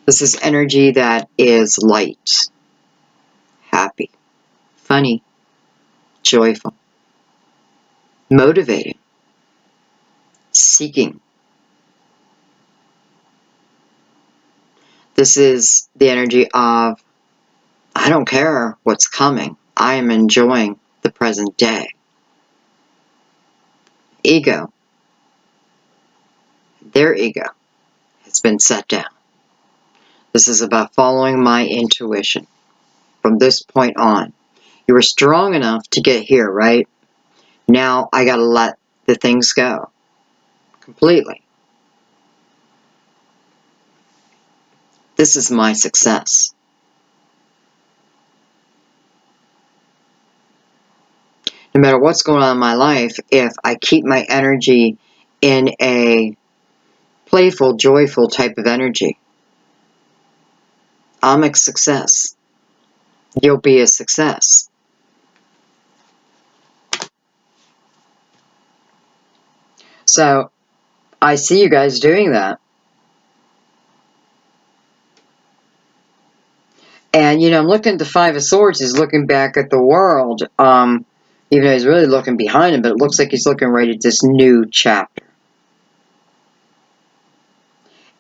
This is energy that is light, happy, funny, joyful, motivating, seeking. This is the energy of, I don't care what's coming. I am enjoying the present day. Ego, their ego, has been set down. This is about following my intuition. From this point on, you were strong enough to get here, right? Now I gotta let the things go completely. This is my success. No matter what's going on in my life, if I keep my energy in a playful, joyful type of energy, I'm a success. You'll be a success. So, I see you guys doing that. And, you know, I'm looking at the Five of Swords. He's looking back at the world. Even though he's really looking behind him, but it looks like he's looking right at this new chapter.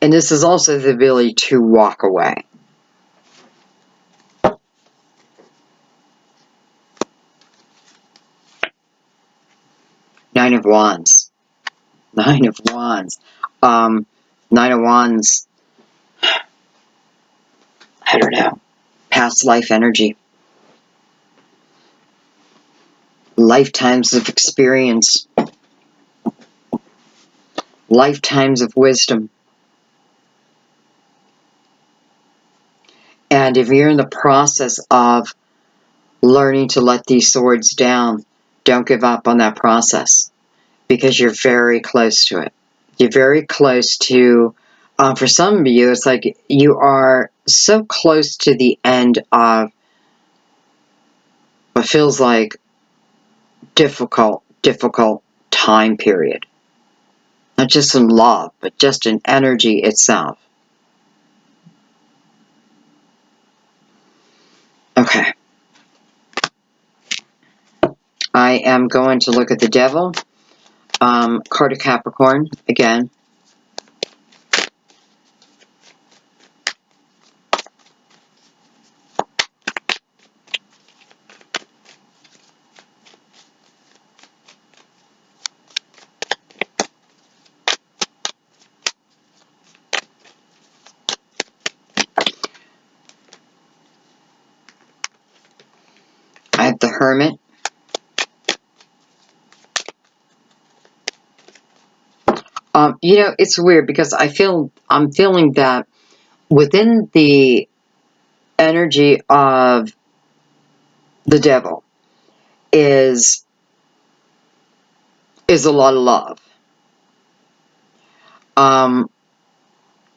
And this is also the ability to walk away. Nine of Wands. Nine of Wands. Nine of Wands. I don't know. Past life energy. Lifetimes of experience. Lifetimes of wisdom. And if you're in the process of learning to let these swords down, don't give up on that process, because you're very close to it. You're very close to, for some of you, it's like you are so close to the end of what feels like difficult time period. Not just in love, but just in energy itself. Okay. I am going to look at the Devil. Card of Capricorn, again. I have the Hermit. You know, it's weird because I'm feeling that within the energy of the Devil is a lot of love.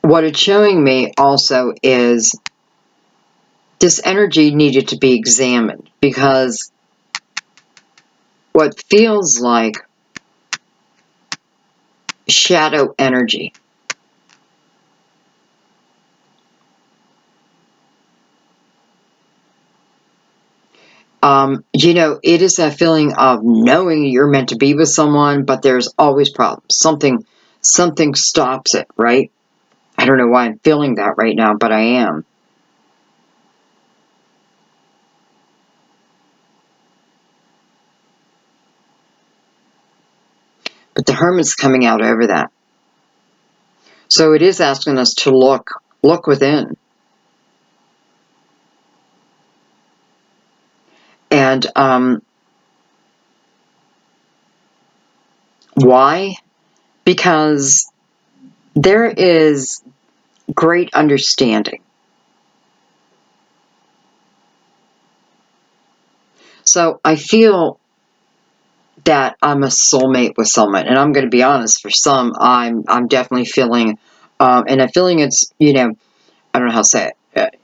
What it's showing me also is this energy needed to be examined, because what feels like shadow energy, you know, it is that feeling of knowing you're meant to be with someone, but there's always problems. Something stops it, right? I don't know why I'm feeling that right now, but I am. But the Hermit's coming out over that. So it is asking us to look within. And why? Because there is great understanding. So I feel that I'm a soulmate with someone. And I'm going to be honest, for some, I'm definitely feeling, and I'm feeling it's, you know, I don't know how to say it,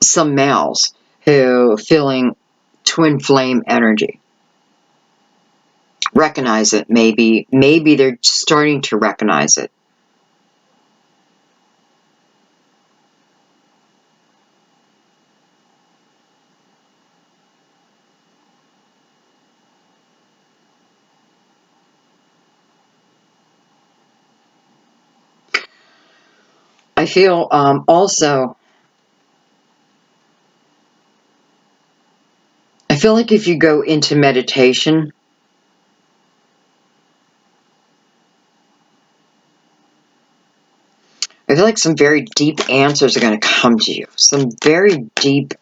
some males who feeling twin flame energy. Recognize it, maybe they're starting to recognize it. I feel also, I feel like if you go into meditation, I feel like some very deep answers are going to come to you. Some very deep,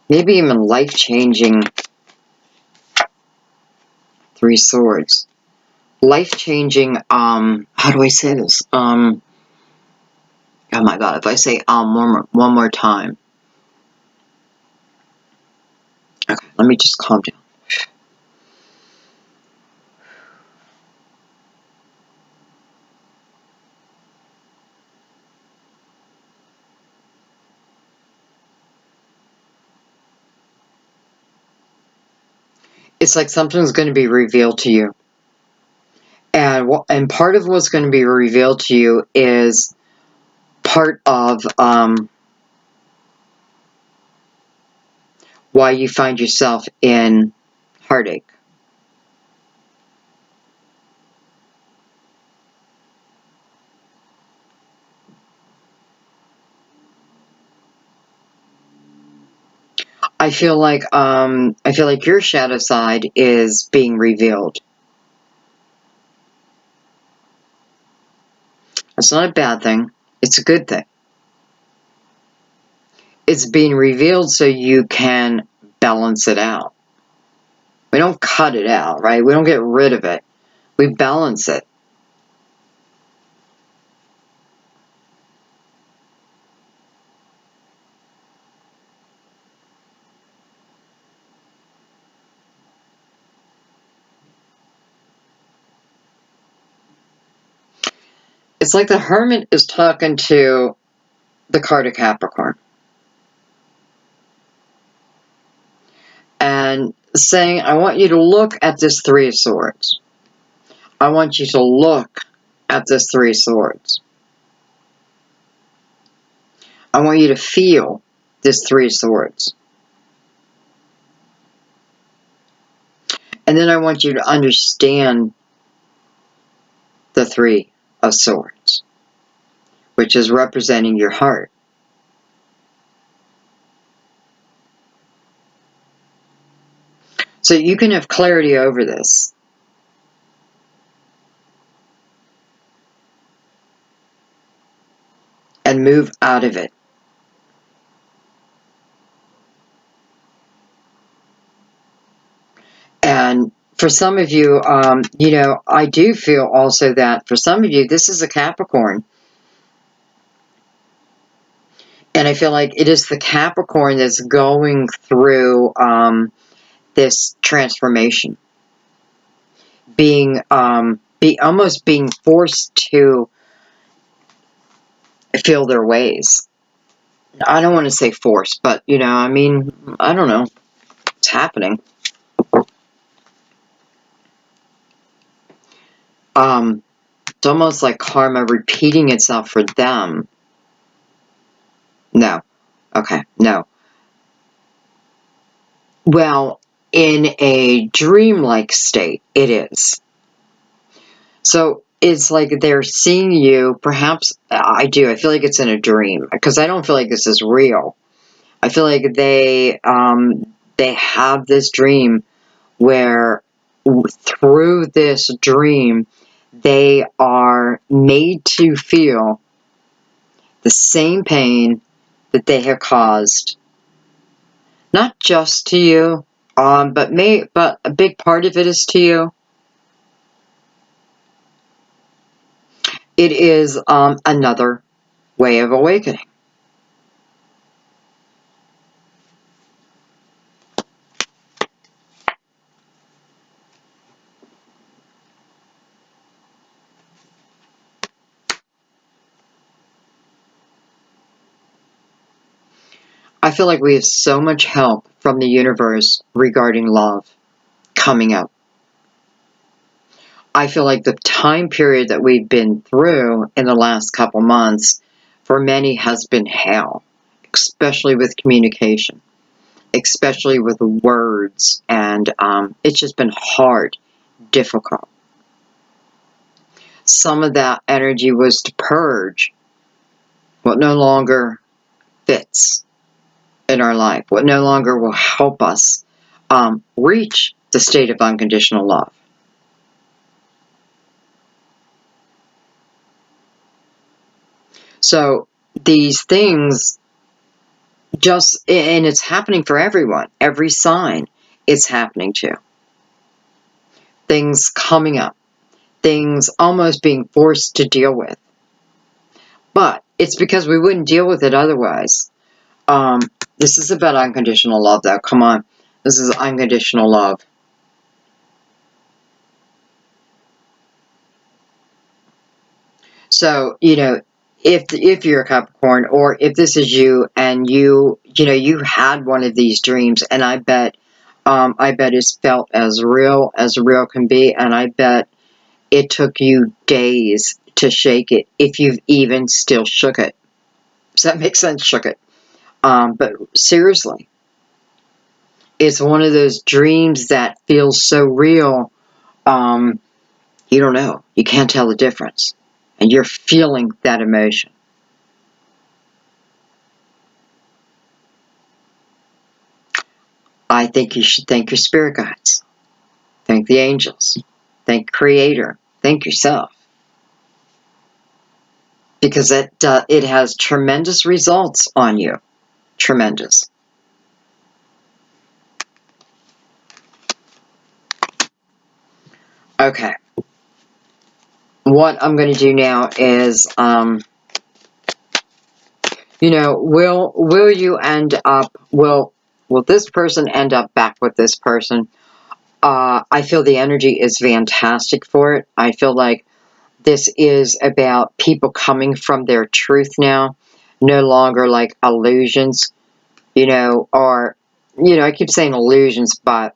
maybe even life-changing Three Swords. Life-changing, how do I say this? Oh my God, if I say one more time. Okay, let me just calm down. It's like something's going to be revealed to you. And part of what's going to be revealed to you is part of why you find yourself in heartache. I feel like your shadow side is being revealed. It's not a bad thing. It's a good thing. It's being revealed so you can balance it out. We don't cut it out, right? We don't get rid of it. We balance it. It's like the Hermit is talking to the card of Capricorn and saying, I want you to look at this Three of Swords. I want you to look at this Three of Swords. I want you to feel this Three of Swords. And then I want you to understand the Three of Swords, which is representing your heart. So you can have clarity over this. And move out of it. And for some of you, you know, I do feel also that for some of you, this is a Capricorn. And I feel like it is the Capricorn that's going through this transformation. Almost being forced to feel their ways. I don't want to say forced, but, you know, I mean, I don't know. It's happening. It's almost like karma repeating itself for them. No. Okay, no. Well, in a dreamlike state, it is. So it's like they're seeing you, perhaps, I do, I feel like it's in a dream, because I don't feel like this is real. I feel like they have this dream where through this dream, they are made to feel the same pain that they have caused, not just to you, but a big part of it is to you. It is another way of awakening. I feel like we have so much help from the universe regarding love coming up. I feel like the time period that we've been through in the last couple months for many has been hell, especially with communication, especially with words, and it's just been hard, difficult. Some of that energy was to purge what no longer fits in our life, what no longer will help us reach the state of unconditional love. So these things just, and it's happening for everyone, every sign it's happening to. Things coming up, things almost being forced to deal with. But it's because we wouldn't deal with it otherwise. This is about unconditional love, though. Come on. This is unconditional love. So, if you're a Capricorn, or if this is you and you had one of these dreams, and I bet it's felt as real can be, and I bet it took you days to shake it, if you've even still shook it. Does that make sense? Shook it. But seriously, it's one of those dreams that feels so real, you don't know. You can't tell the difference. And you're feeling that emotion. I think you should thank your spirit guides. Thank the angels. Thank Creator. Thank yourself. Because it has tremendous results on you. Tremendous. Okay. What I'm going to do now is, will you end up, will this person end up back with this person? I feel the energy is fantastic for it. I feel like this is about people coming from their truth now, no longer like illusions, or, I keep saying illusions, but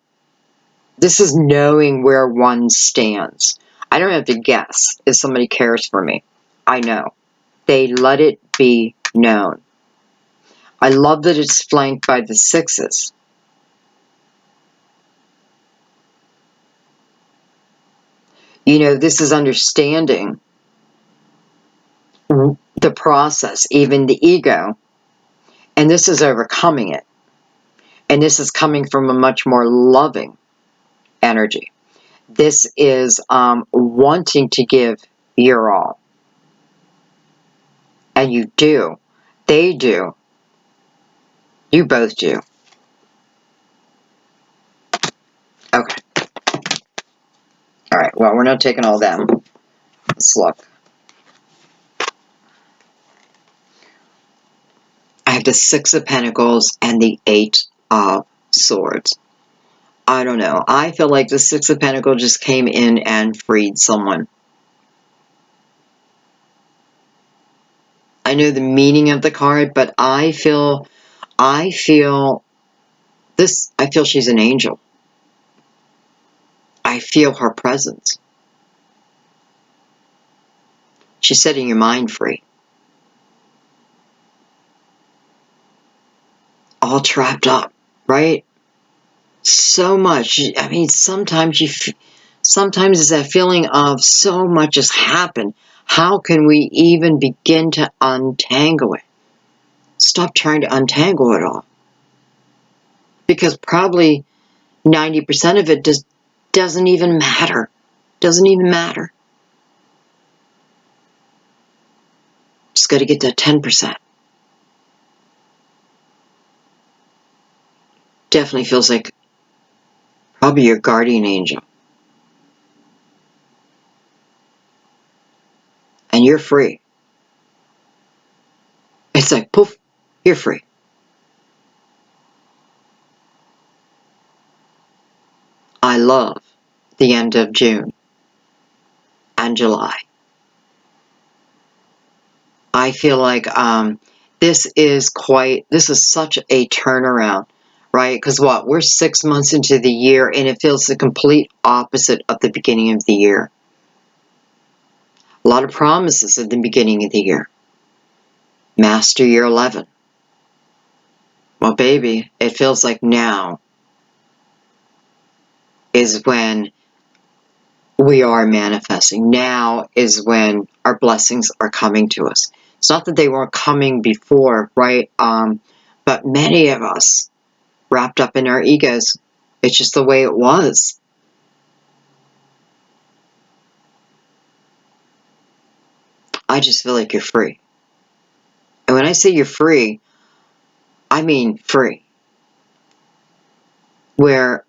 this is knowing where one stands. I don't have to guess if somebody cares for me. I know. They let it be known. I love that it's flanked by the sixes. This is understanding the process, even the ego, and this is overcoming it. And this is coming from a much more loving energy. This is wanting to give your all. And you do. They do. You both do. Okay. All right. Well, we're not taking all them. Let's look. I have the Six of Pentacles and the Eight of Swords. I don't know. I feel like the Six of Pentacles just came in and freed someone. I know the meaning of the card, but I feel this. I feel she's an angel. I feel her presence. She's setting your mind free. All trapped up, right? So much. I mean, sometimes it's that feeling of so much has happened. How can we even begin to untangle it? Stop trying to untangle it all. Because probably 90% of it just doesn't even matter. Doesn't even matter. Just got to get to 10%. Definitely feels like probably your guardian angel. And you're free. It's like, poof, you're free. I love the end of June and July. I feel like this is such a turnaround, right? Because what? We're 6 months into the year and it feels the complete opposite of the beginning of the year. A lot of promises at the beginning of the year. Master year 11. Well, baby, it feels like now is when we are manifesting. Now is when our blessings are coming to us. It's not that they weren't coming before, right? But many of us wrapped up in our egos. It's just the way it was. I just feel like you're free. And when I say you're free, I mean free. Where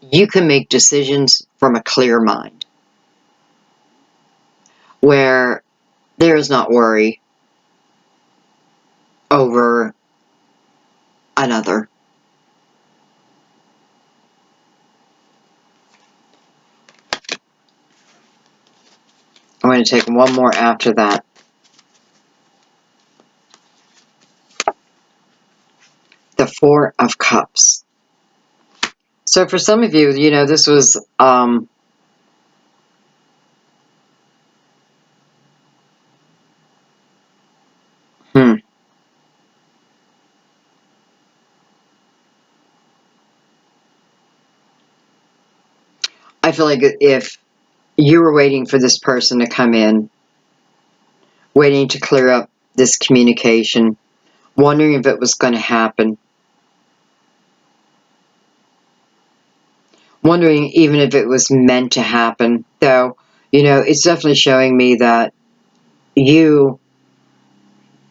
you can make decisions from a clear mind. Where there is not worry over another. I'm going to take one more after that. The Four of Cups. So for some of you, this was, I feel like if you were waiting for this person to come in, waiting to clear up this communication, wondering if it was going to happen, wondering even if it was meant to happen, though, it's definitely showing me that you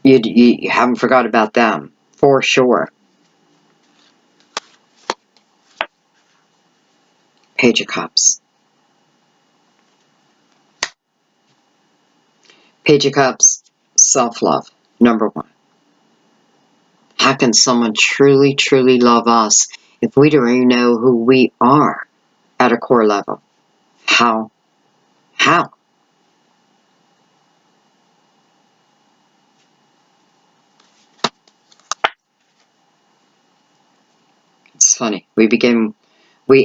haven't forgot about them, for sure. Page of Cups. Page of Cups, self-love, number one. How can someone truly, truly love us if we don't even know who we are at a core level? How? How? It's funny. We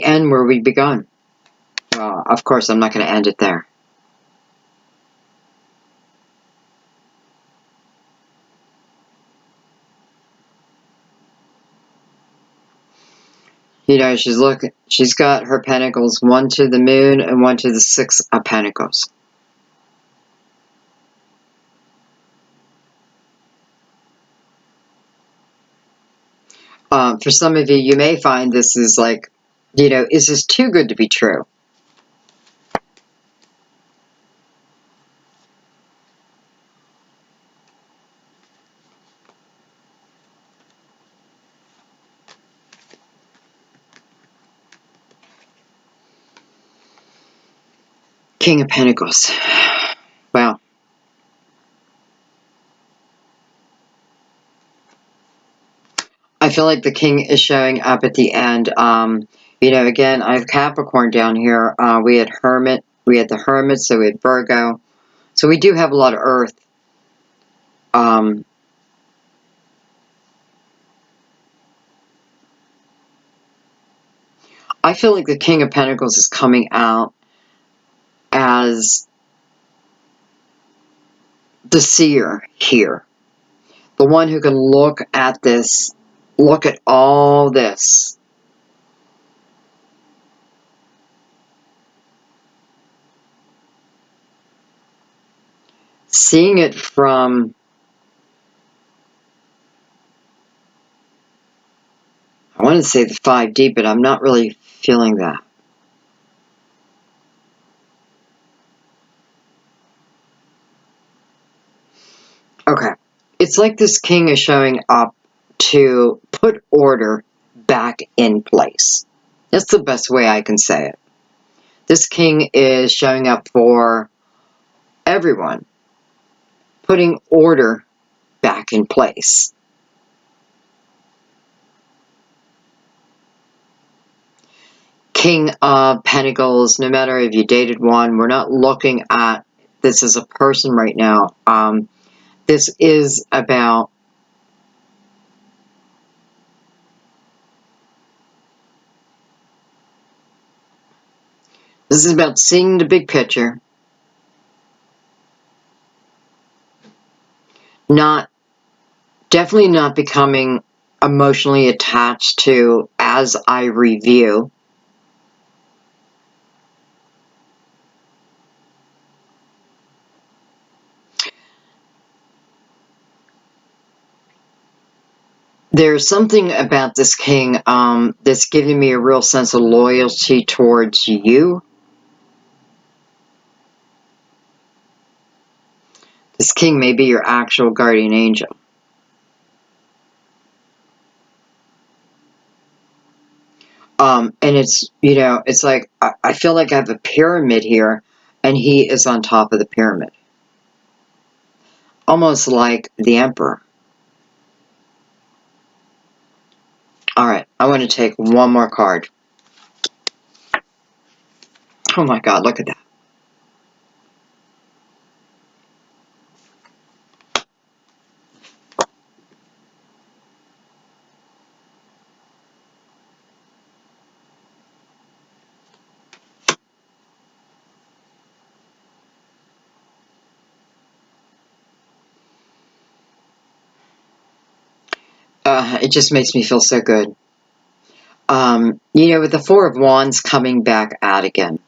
end where we begun. Of course, I'm not going to end it there. She's got her pentacles, one to the moon and one to the Six of Pentacles. For some of you, you may find this is like, is this too good to be true? King of Pentacles. Wow. I feel like the king is showing up at the end. Again, I have Capricorn down here. We had Hermit. We had the Hermit, so we had Virgo. So we do have a lot of Earth. I feel like the King of Pentacles is coming out as the seer here. The one who can look at this, look at all this. Seeing it from, I want to say the 5D, but I'm not really feeling that. Okay. It's like this king is showing up to put order back in place. That's the best way I can say it. This king is showing up for everyone, putting order back in place. King of Pentacles, no matter if you dated one, we're not looking at this as a person right now. This is about This is about seeing the big picture. Definitely not becoming emotionally attached to as I review. There's something about this king that's giving me a real sense of loyalty towards you. This king may be your actual guardian angel. And it's, you know, it's like, I feel like I have a pyramid here, and he is on top of the pyramid. Almost like the emperor. Alright, I want to take one more card. Oh my god, look at that. It just makes me feel so good. You know, with the Four of Wands coming back out again.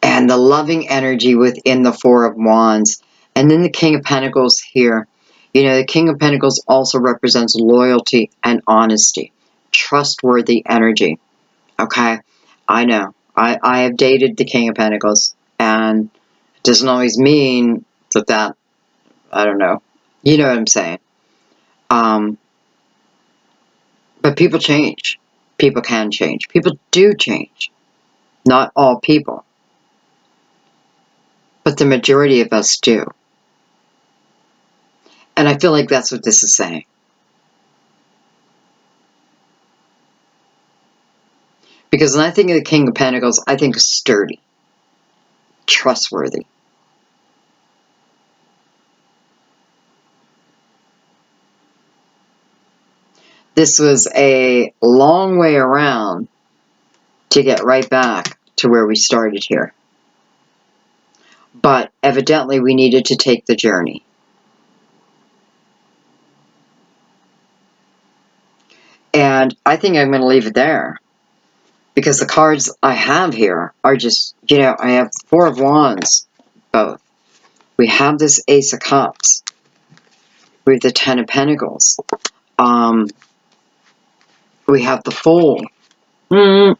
And the loving energy within the Four of Wands. And then the King of Pentacles here. You know, the King of Pentacles also represents loyalty and honesty. Trustworthy energy. Okay? I know. I have dated the King of Pentacles. And it doesn't always mean that, I don't know. You know what I'm saying. But people change. People can change. People do change. Not all people. But the majority of us do. And I feel like that's what this is saying. Because when I think of the King of Pentacles, I think sturdy, trustworthy. This was a long way around to get right back to where we started here. But evidently we needed to take the journey. And I think I'm going to leave it there. Because the cards I have here are just, you know, I have Four of Wands, both. We have this Ace of Cups. We have the Ten of Pentacles. We have the Fool. We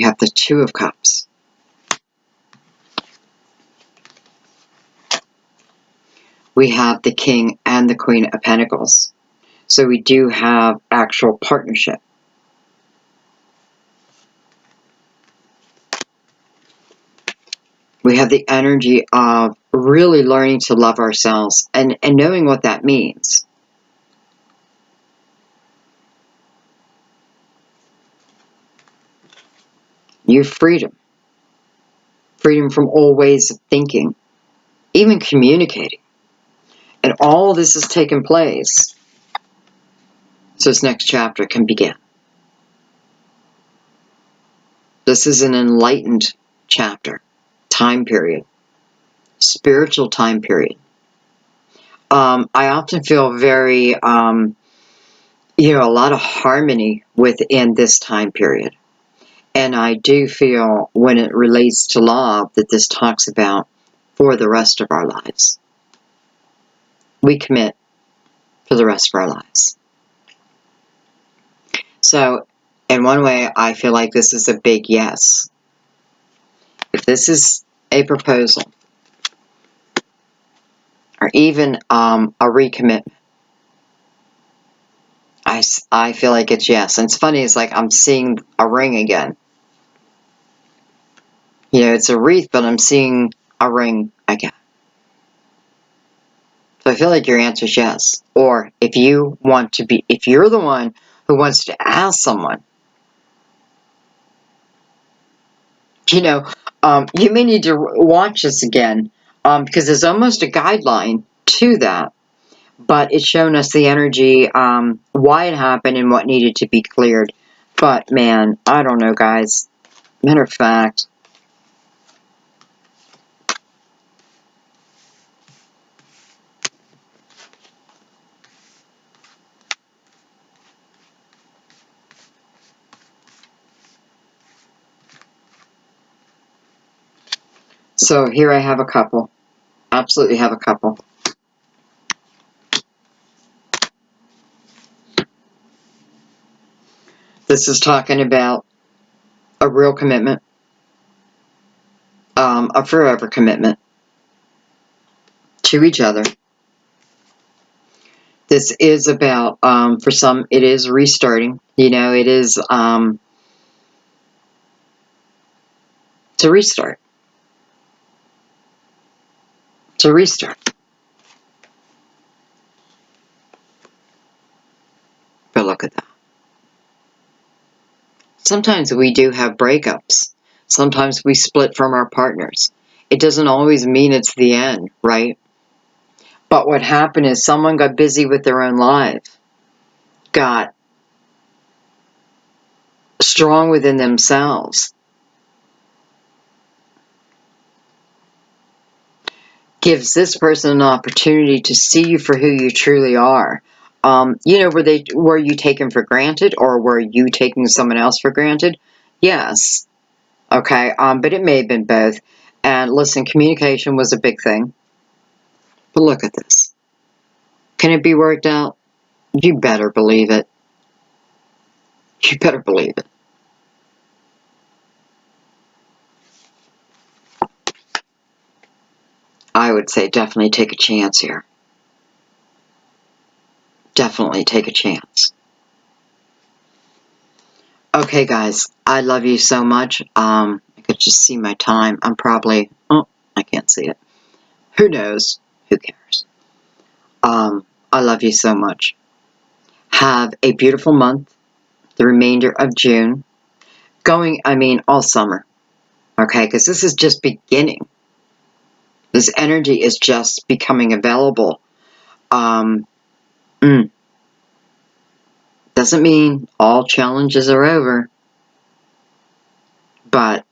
have the Two of Cups. We have the King and the Queen of Pentacles. So we do have actual partnership. We have the energy of really learning to love ourselves and knowing what that means. Your freedom. Freedom from old ways of thinking. Even communicating. And all this has taken place so this next chapter can begin. This is an enlightened chapter, time period, spiritual time period. I often feel very, you know, a lot of harmony within this time period. And I do feel when it relates to love that this talks about for the rest of our lives. We commit for the rest of our lives. So, in one way, I feel like this is a big yes. If this is a proposal, or even a recommitment, I feel like it's yes. And it's funny, it's like I'm seeing a ring again. You know, it's a wreath, but I'm seeing a ring again. So I feel like your answer is yes. Or if you want to be, if you're the one who wants to ask someone, you know, you may need to watch this again because there's almost a guideline to that. but it's shown us the energy, why it happened and what needed to be cleared. But man, I don't know, guys. Matter of fact, so here I have a couple. Absolutely have a couple. This is talking about a real commitment, a forever commitment to each other. This is about, for some, it is restarting. You know, it is to restart. To restart. But look at that. Sometimes we do have breakups. Sometimes we split from our partners. It doesn't always mean it's the end, right? But what happened is someone got busy with their own life, got strong within themselves, gives this person an opportunity to see you for who you truly are. You know, were you taken for granted, or were you taking someone else for granted? Yes. Okay. But it may have been both. And listen, communication was a big thing. But look at this. Can it be worked out? You better believe it. You better believe it. I would say definitely take a chance here. Definitely take a chance. Okay, guys, I love you so much. I could just see my time. I'm probably, oh, I can't see it. Who knows? Who cares? I love you so much. Have a beautiful month, the remainder of June. All summer. Okay, because this is just beginning. This energy is just becoming available. Doesn't mean all challenges are over, but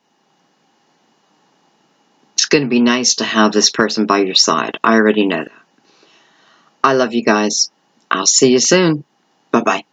it's going to be nice to have this person by your side. I already know that. I love you guys. I'll see you soon. Bye-bye.